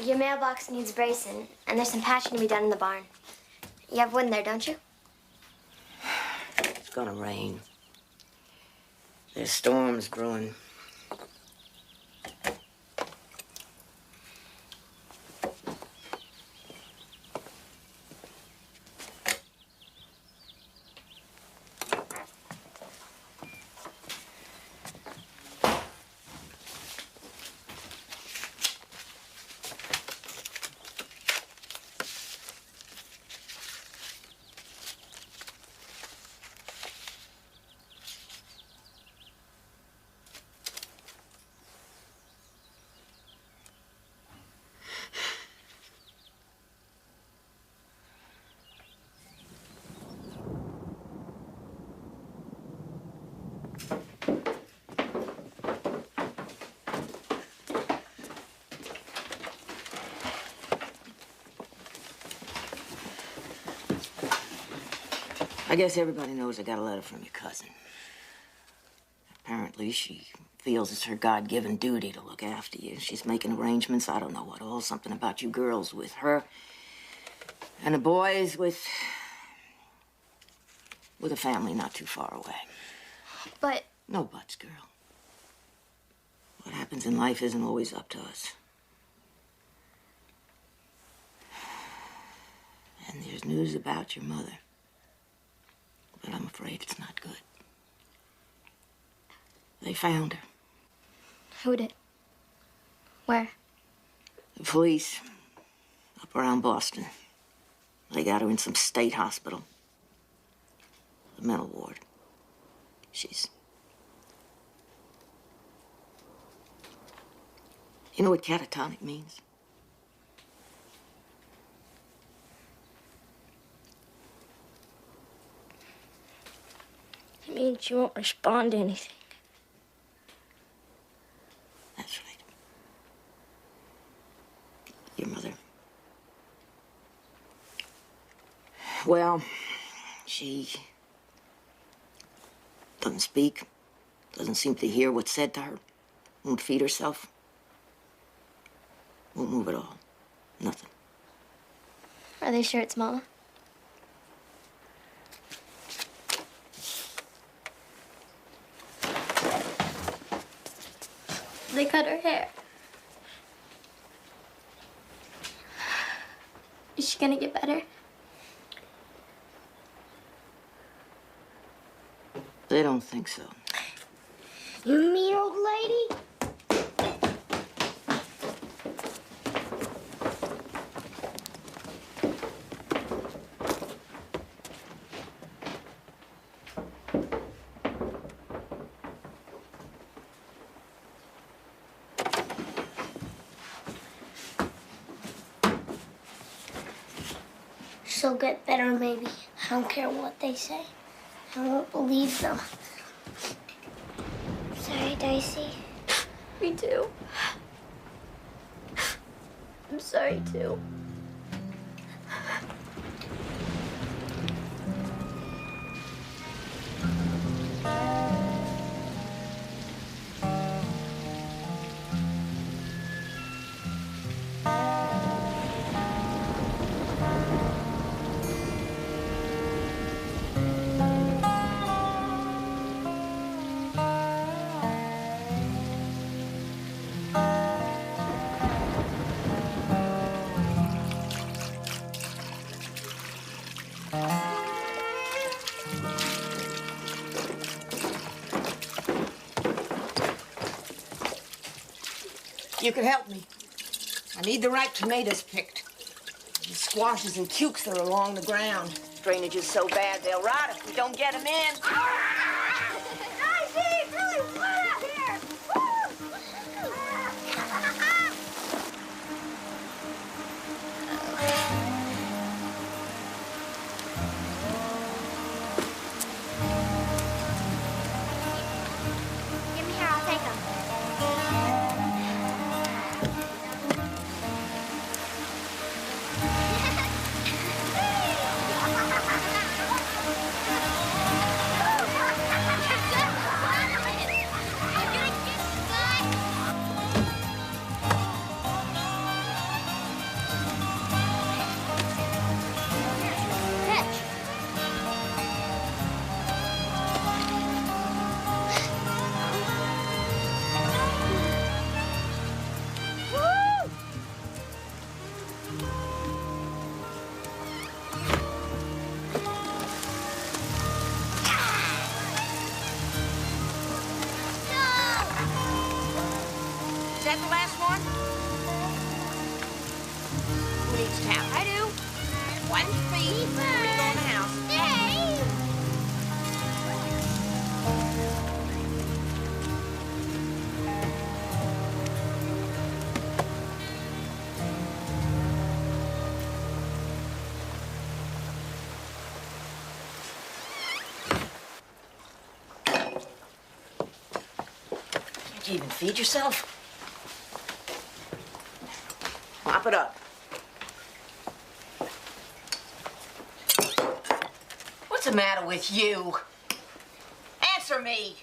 Your mailbox needs bracing, and there's some patching to be done in the barn. You have wood in there, don't you? It's gonna rain. There's storms brewing. I guess everybody knows I got a letter from your cousin. Apparently, she feels it's her God-given duty to look after you. She's making arrangements, I don't know what all, something about you girls with her. And the boys with a family not too far away. But... No buts, girl. What happens in life isn't always up to us. And there's news about your mother. But I'm afraid it's not good. They found her. Who did? Where? The police. Up around Boston. They got her in some state hospital. The mental ward. She's... You know what catatonic means? It means you won't respond to anything. That's right. Your mother. Well, she doesn't speak, doesn't seem to hear what's said to her, won't feed herself, won't move at all, nothing. Are they sure it's Mama? They cut her hair. Is she gonna get better? They don't think so. You mean old lady? She'll get better, maybe. I don't care what they say. I won't believe them. Sorry, Dicey. Me too. I'm sorry, too. You could help me. I need the right tomatoes picked. The squashes and cukes that are along the ground. Drainage is so bad they'll rot if we don't get them in. Dicey, it's really fun out here! Give me here, I'll take them. Oh, that the last one? Who needs towel? I do. One feet. We go in the house. Hey! Can't you even feed yourself? Mop it up. What's the matter with you? Answer me!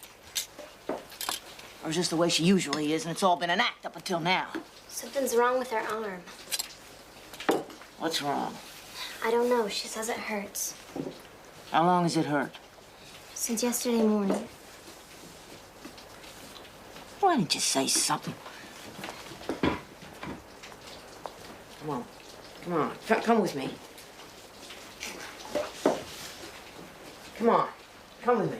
Or is this the way she usually is, and it's all been an act up until now? Something's wrong with her arm. What's wrong? I don't know. She says it hurts. How long has it hurt? Since yesterday morning. Why didn't you say something? Come on. Come on. Come with me. Come on. Come with me.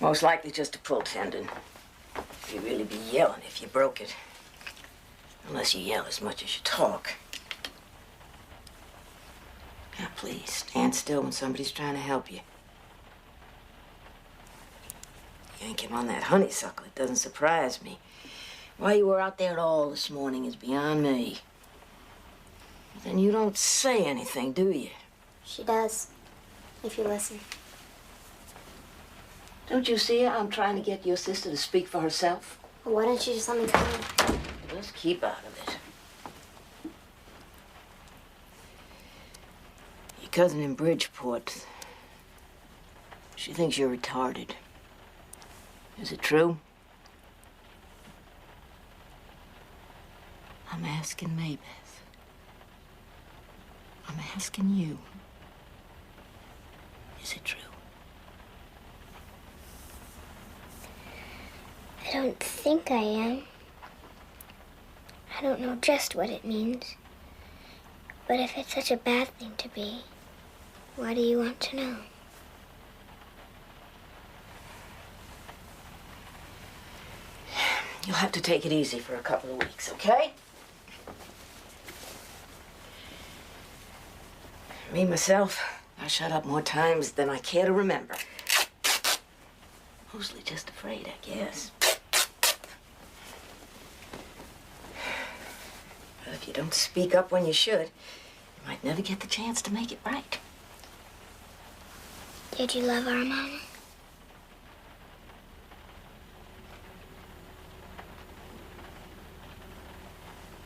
Most likely just a pull tendon. You'd really be yelling if you broke it. Unless you yell as much as you talk. Now, please, stand still when somebody's trying to help you. Yank him on that honeysuckle. It doesn't surprise me. Why you were out there at all this morning is beyond me. But then you don't say anything, do you? She does, if you listen. Don't you see I'm trying to get your sister to speak for herself? Well, why don't you just let me come? Just keep out of it. Your cousin in Bridgeport, she thinks you're retarded. Is it true? I'm asking Maybeth. I'm asking you. Is it true? I don't think I am. I don't know just what it means. But if it's such a bad thing to be, why do you want to know? You'll have to take it easy for a couple of weeks, okay? Me, myself, I shut up more times than I care to remember. Mostly just afraid, I guess. But if you don't speak up when you should, you might never get the chance to make it right. Did you love our mama?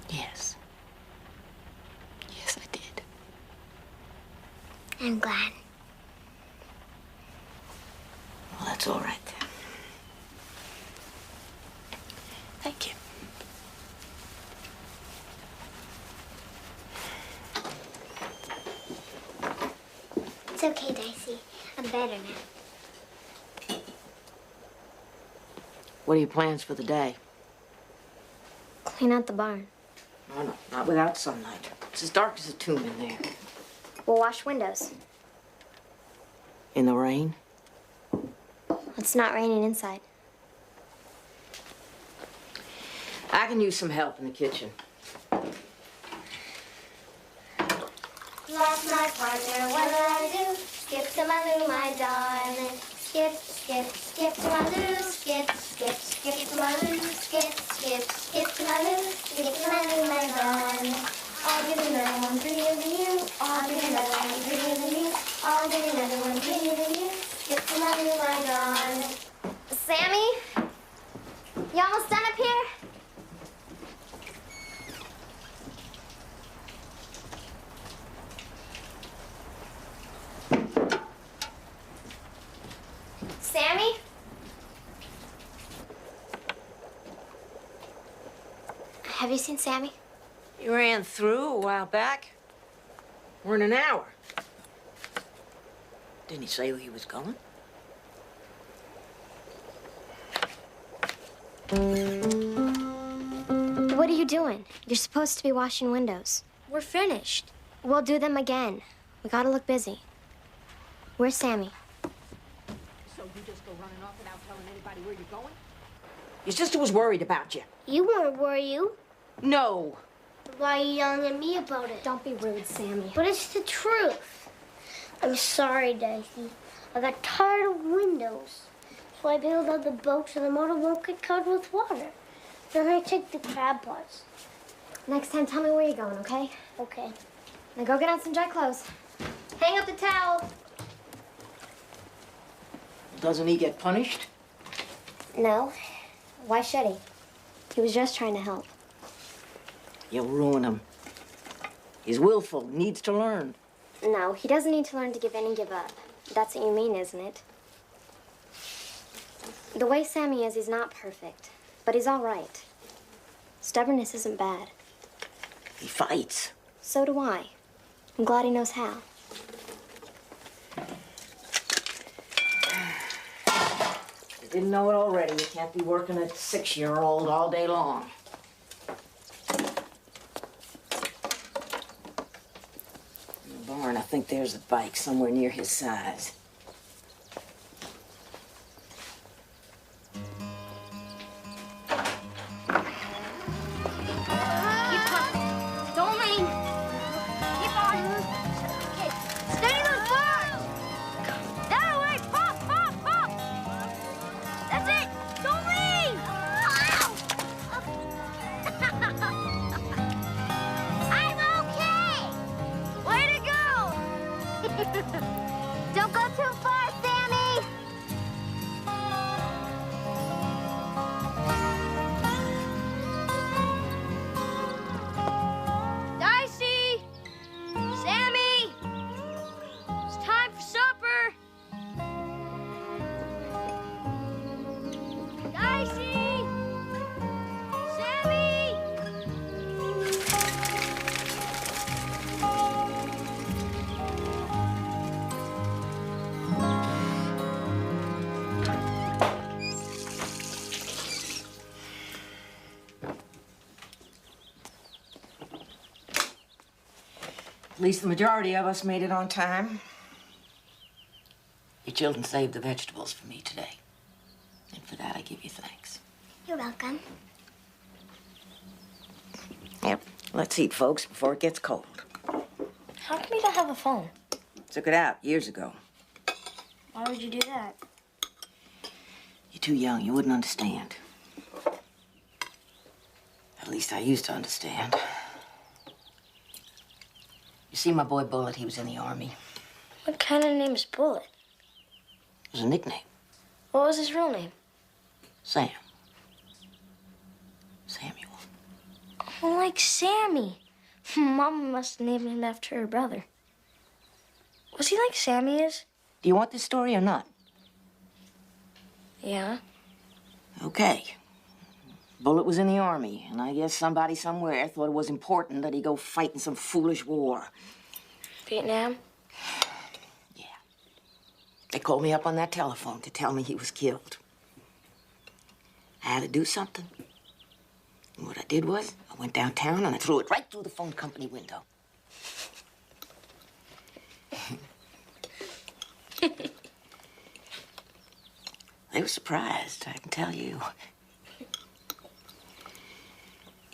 Yes. Yes, I did. I'm glad. Well, that's all right then. Thank you. It's okay, Dicey. I'm better now. What are your plans for the day? Clean out the barn. Oh, no, not without sunlight. It's as dark as a tomb in there. We'll wash windows. In the rain? It's not raining inside. I can use some help in the kitchen. Lost my partner, what did I do? Skip to my loo, my darling. Skip, skip, skip to my loo. Skip, skip, skip to my loo. Skip, skip, skip to my loo. Skip to my loo, my darling. I'll get another one prettier than you. I'll get another one prettier than you. I'll get another one prettier than you. Skip to my loo, my darling. Sammy? You almost done up here? Sammy? Have you seen Sammy? He ran through a while back. We're in an hour. Didn't he say where he was going? What are you doing? You're supposed to be washing windows. We're finished. We'll do them again. We gotta look busy. Where's Sammy? So you just go running off without telling anybody where you're going? Your sister was worried about you. You weren't, were you? No. Why are you yelling at me about it? Don't be rude, Sammy. But it's the truth. I'm sorry, Daisy. I got tired of windows. So I built out the boat so the motor won't get covered with water. Then I take the crab pots. Next time, tell me where you're going, okay? Okay. Now go get on some dry clothes. Hang up the towel. Doesn't he get punished? No. Why should he? He was just trying to help. You'll ruin him. He's willful, needs to learn. No, he doesn't need to learn to give in and give up. That's what you mean, isn't it? The way Sammy is, he's not perfect, but he's all right. Stubbornness isn't bad. He fights. So do I. I'm glad he knows how. You didn't know it already. You can't be working a 6-year-old all day long. In the barn, I think there's a bike somewhere near his size. Don't lean. Keep on. Okay. Steady those bars. That way. Pop, pop, pop. That's it. Don't lean. I'm okay. Way to go. Don't go too far, Sammy. Dicey! Sammy! It's time for supper! Dicey! Sammy! At least the majority of us made it on time. Your children saved the vegetables for me today. And for that, I give you thanks. You're welcome. Yep. Let's eat, folks, before it gets cold. How come you don't have a phone? Took it out years ago. Why would you do that? You're too young. You wouldn't understand. At least I used to understand. You see my boy Bullet, he was in the Army. What kind of name is Bullet? It was a nickname. What was his real name? Sam. Samuel. Oh, like Sammy. Mama must have named him after her brother. Was he like Sammy is? Do you want this story or not? Yeah. Okay. Bullet was in the Army, and I guess somebody somewhere thought it was important that he go fight in some foolish war. Vietnam? Yeah. They called me up on that telephone to tell me he was killed. I had to do something. And what I did was, I went downtown and I threw it right through the phone company window. They were surprised, I can tell you.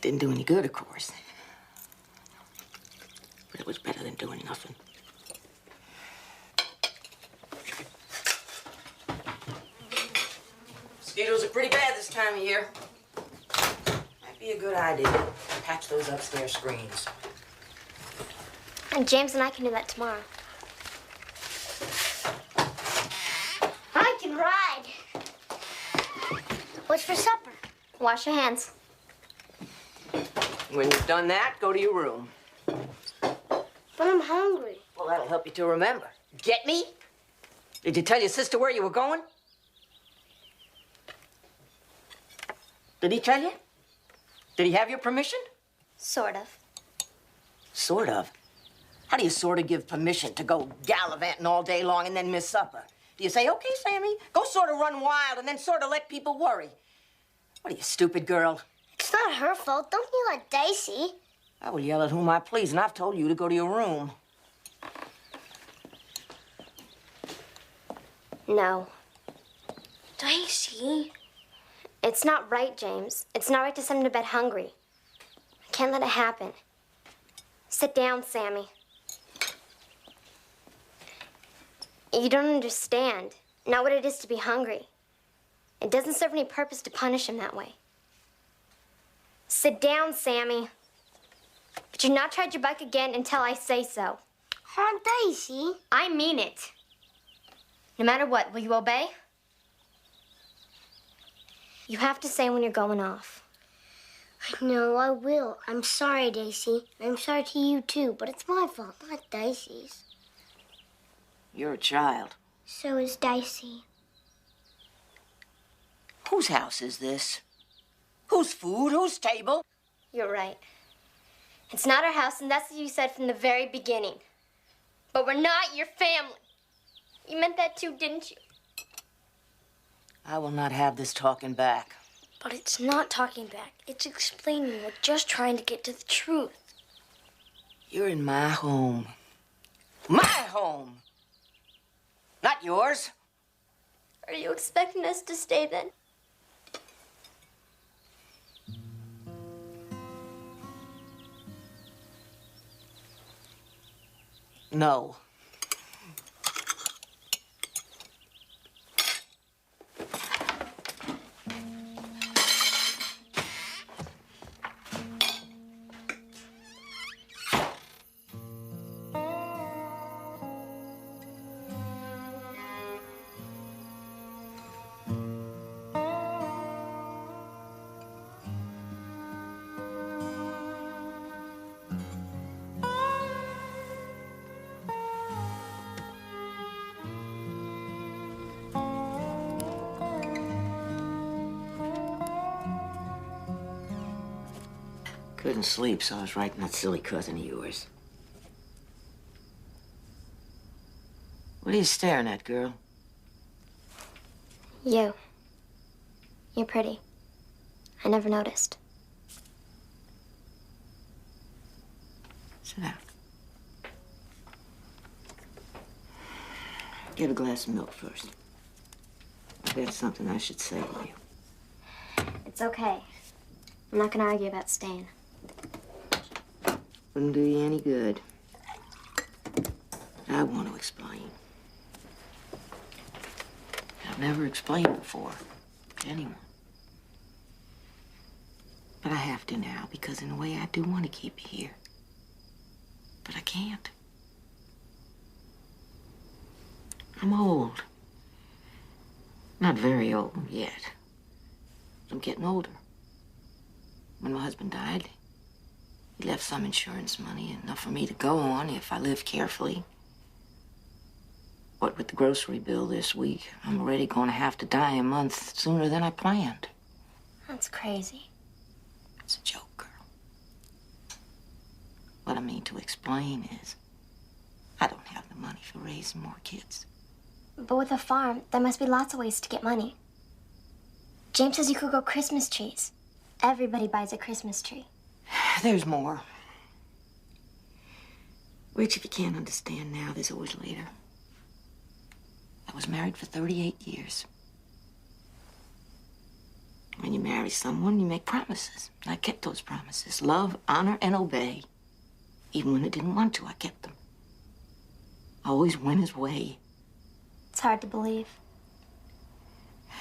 Didn't do any good, of course. But it was better than doing nothing. Mosquitoes are pretty bad this time of year. Might be a good idea to patch those upstairs screens. And James and I can do that tomorrow. I can ride. What's for supper? Wash your hands. When you've done that, go to your room. But I'm hungry. Well, that'll help you to remember. Get me? Did you tell your sister where you were going? Did he tell you? Did he have your permission? Sort of. Sort of? How do you sort of give permission to go gallivanting all day long and then miss supper? Do you say, okay, Sammy, go sort of run wild and then sort of let people worry? What are you, stupid girl? It's not her fault. Don't yell at Dicey. I will yell at whom I please, and I've told you to go to your room. No. Daisy. It's not right, James. It's not right to send him to bed hungry. I can't let it happen. Sit down, Sammy. You don't understand. Not what it is to be hungry. It doesn't serve any purpose to punish him that way. Sit down, Sammy. But you're not to ride your bike again until I say so. Aunt Daisy. I mean it. No matter what, will you obey? You have to say when you're going off. I know I will. I'm sorry, Daisy. I'm sorry to you, too, but it's my fault, not Daisy's. You're a child. So is Daisy. Whose house is this? Whose food? Whose table? You're right. It's not our house, and that's what you said from the very beginning. But we're not your family. You meant that too, didn't you? I will not have this talking back. But it's not talking back. It's explaining. We're just trying to get to the truth. You're in my home. My home! Not yours. Are you expecting us to stay then? No. Couldn't sleep, so I was writing that silly cousin of yours. What are you staring at, girl? You. You're pretty. I never noticed. Sit down. Get a glass of milk first. I've got something I should say to you. It's okay. I'm not gonna argue about staying. Wouldn't do you any good. I want to explain. I've never explained before to anyone. But I have to now, because in a way I do want to keep you here. But I can't. I'm old. Not very old yet. I'm getting older. When my husband died, he left some insurance money, enough for me to go on if I live carefully. What with the grocery bill this week, I'm already going to have to die a month sooner than I planned. That's crazy. It's a joke, girl. What I mean to explain is, I don't have the money for raising more kids. But with a farm, there must be lots of ways to get money. James says you could grow Christmas trees. Everybody buys a Christmas tree. There's more. Which, if you can't understand now, there's always later. I was married for 38 years. When you marry someone, you make promises. I kept those promises. Love, honor, and obey. Even when I didn't want to, I kept them. I always went his way. It's hard to believe.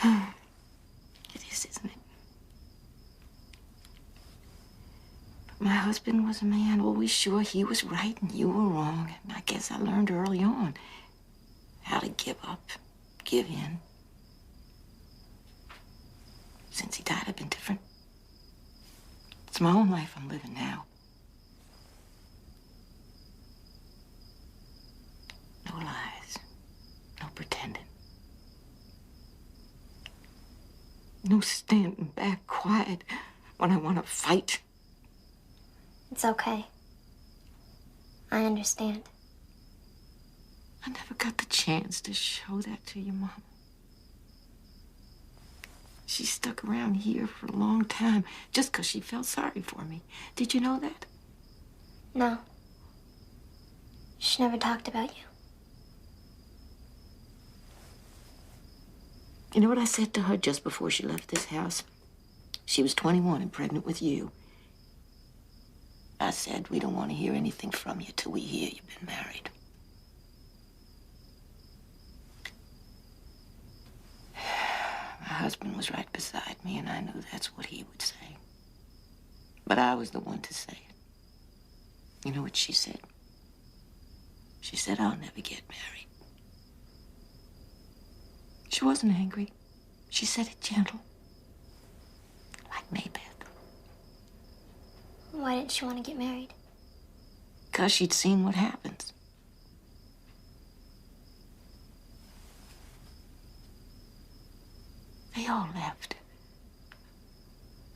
It is, isn't it? But my husband was a man always sure he was right and you were wrong. And I guess I learned early on how to give up, give in. Since he died, I've been different. It's my own life I'm living now. No lies, no pretending. No standing back quiet when I want to fight. It's okay. I understand. I never got the chance to show that to your mama. She stuck around here for a long time just because she felt sorry for me. Did you know that? No. She never talked about you. You know what I said to her just before she left this house? She was 21 and pregnant with you. I said, we don't want to hear anything from you till we hear you've been married. My husband was right beside me, and I knew that's what he would say. But I was the one to say it. You know what she said? She said, I'll never get married. She wasn't angry. She said it gentle. Like Maybeth. Why didn't she want to get married? Because she'd seen what happens. They all left.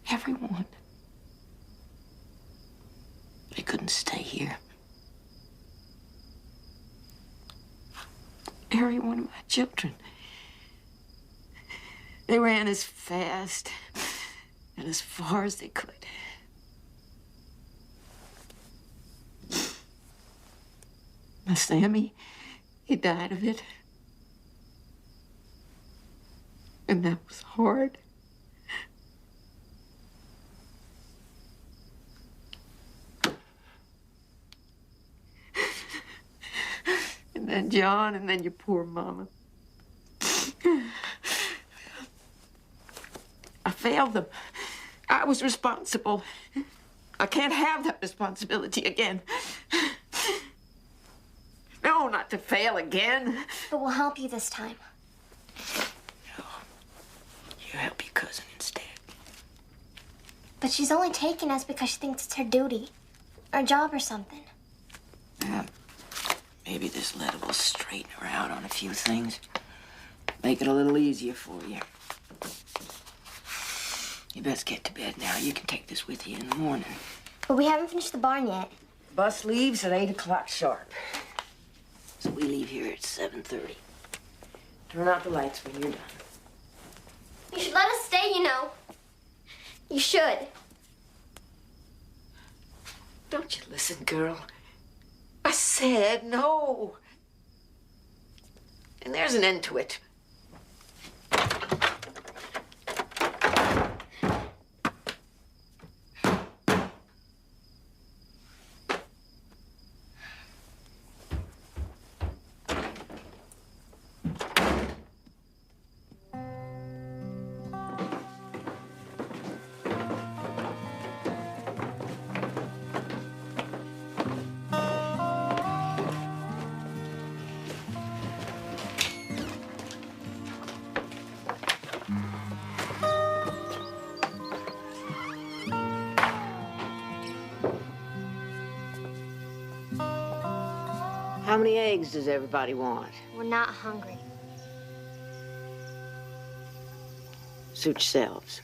Everyone. They couldn't stay here. Every one of my children. They ran as fast and as far as they could. My Sammy, he died of it. And that was hard. And then John, and then your poor mama. I failed them. I was responsible. I can't have that responsibility again. No, not to fail again. But we'll help you this time. No. You help your cousin instead. But she's only taking us because she thinks it's her duty. Or job or something. Yeah. Maybe this letter will straighten her out on a few things. Make it a little easier for you. You best get to bed now. You can take this with you in the morning. But we haven't finished the barn yet. Bus leaves at 8 o'clock sharp. So we leave here at 7:30. Turn out the lights when you're done. You should let us stay, you know. You should. Don't you listen, girl? I said no. And there's an end to it. How many eggs does everybody want? We're not hungry. Suit yourselves.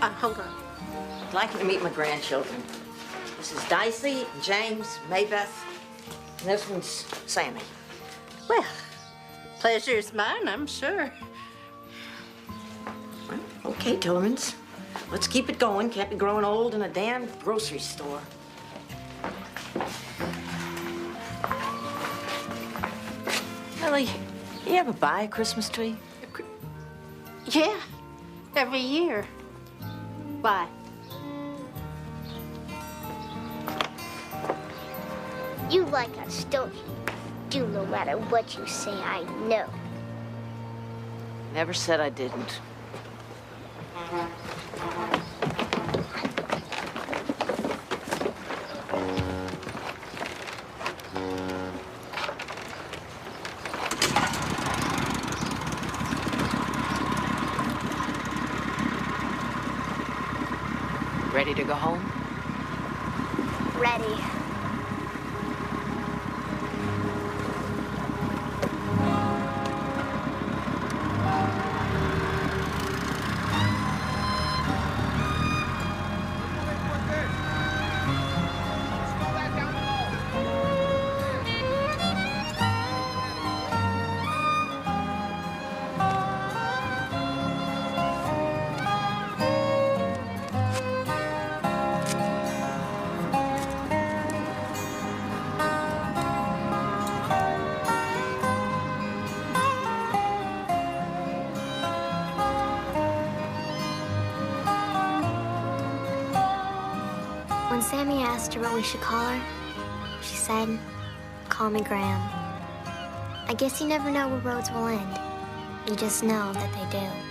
Hold on. I'd like you to meet my grandchildren. This is Dicey, James, Maybeth, and this one's Sammy. Well, pleasure is mine, I'm sure. Well, okay, Tillermans. Let's keep it going. Can't be growing old in a damn grocery store. Ellie, you ever buy a Christmas tree? Yeah, every year. Why? You like us, don't you? Do no matter what you say, I know. Never said I didn't. Ready to go home? Ready. When Sammy asked her what we should call her, she said, "Call me Graham." I guess you never know where roads will end. You just know that they do.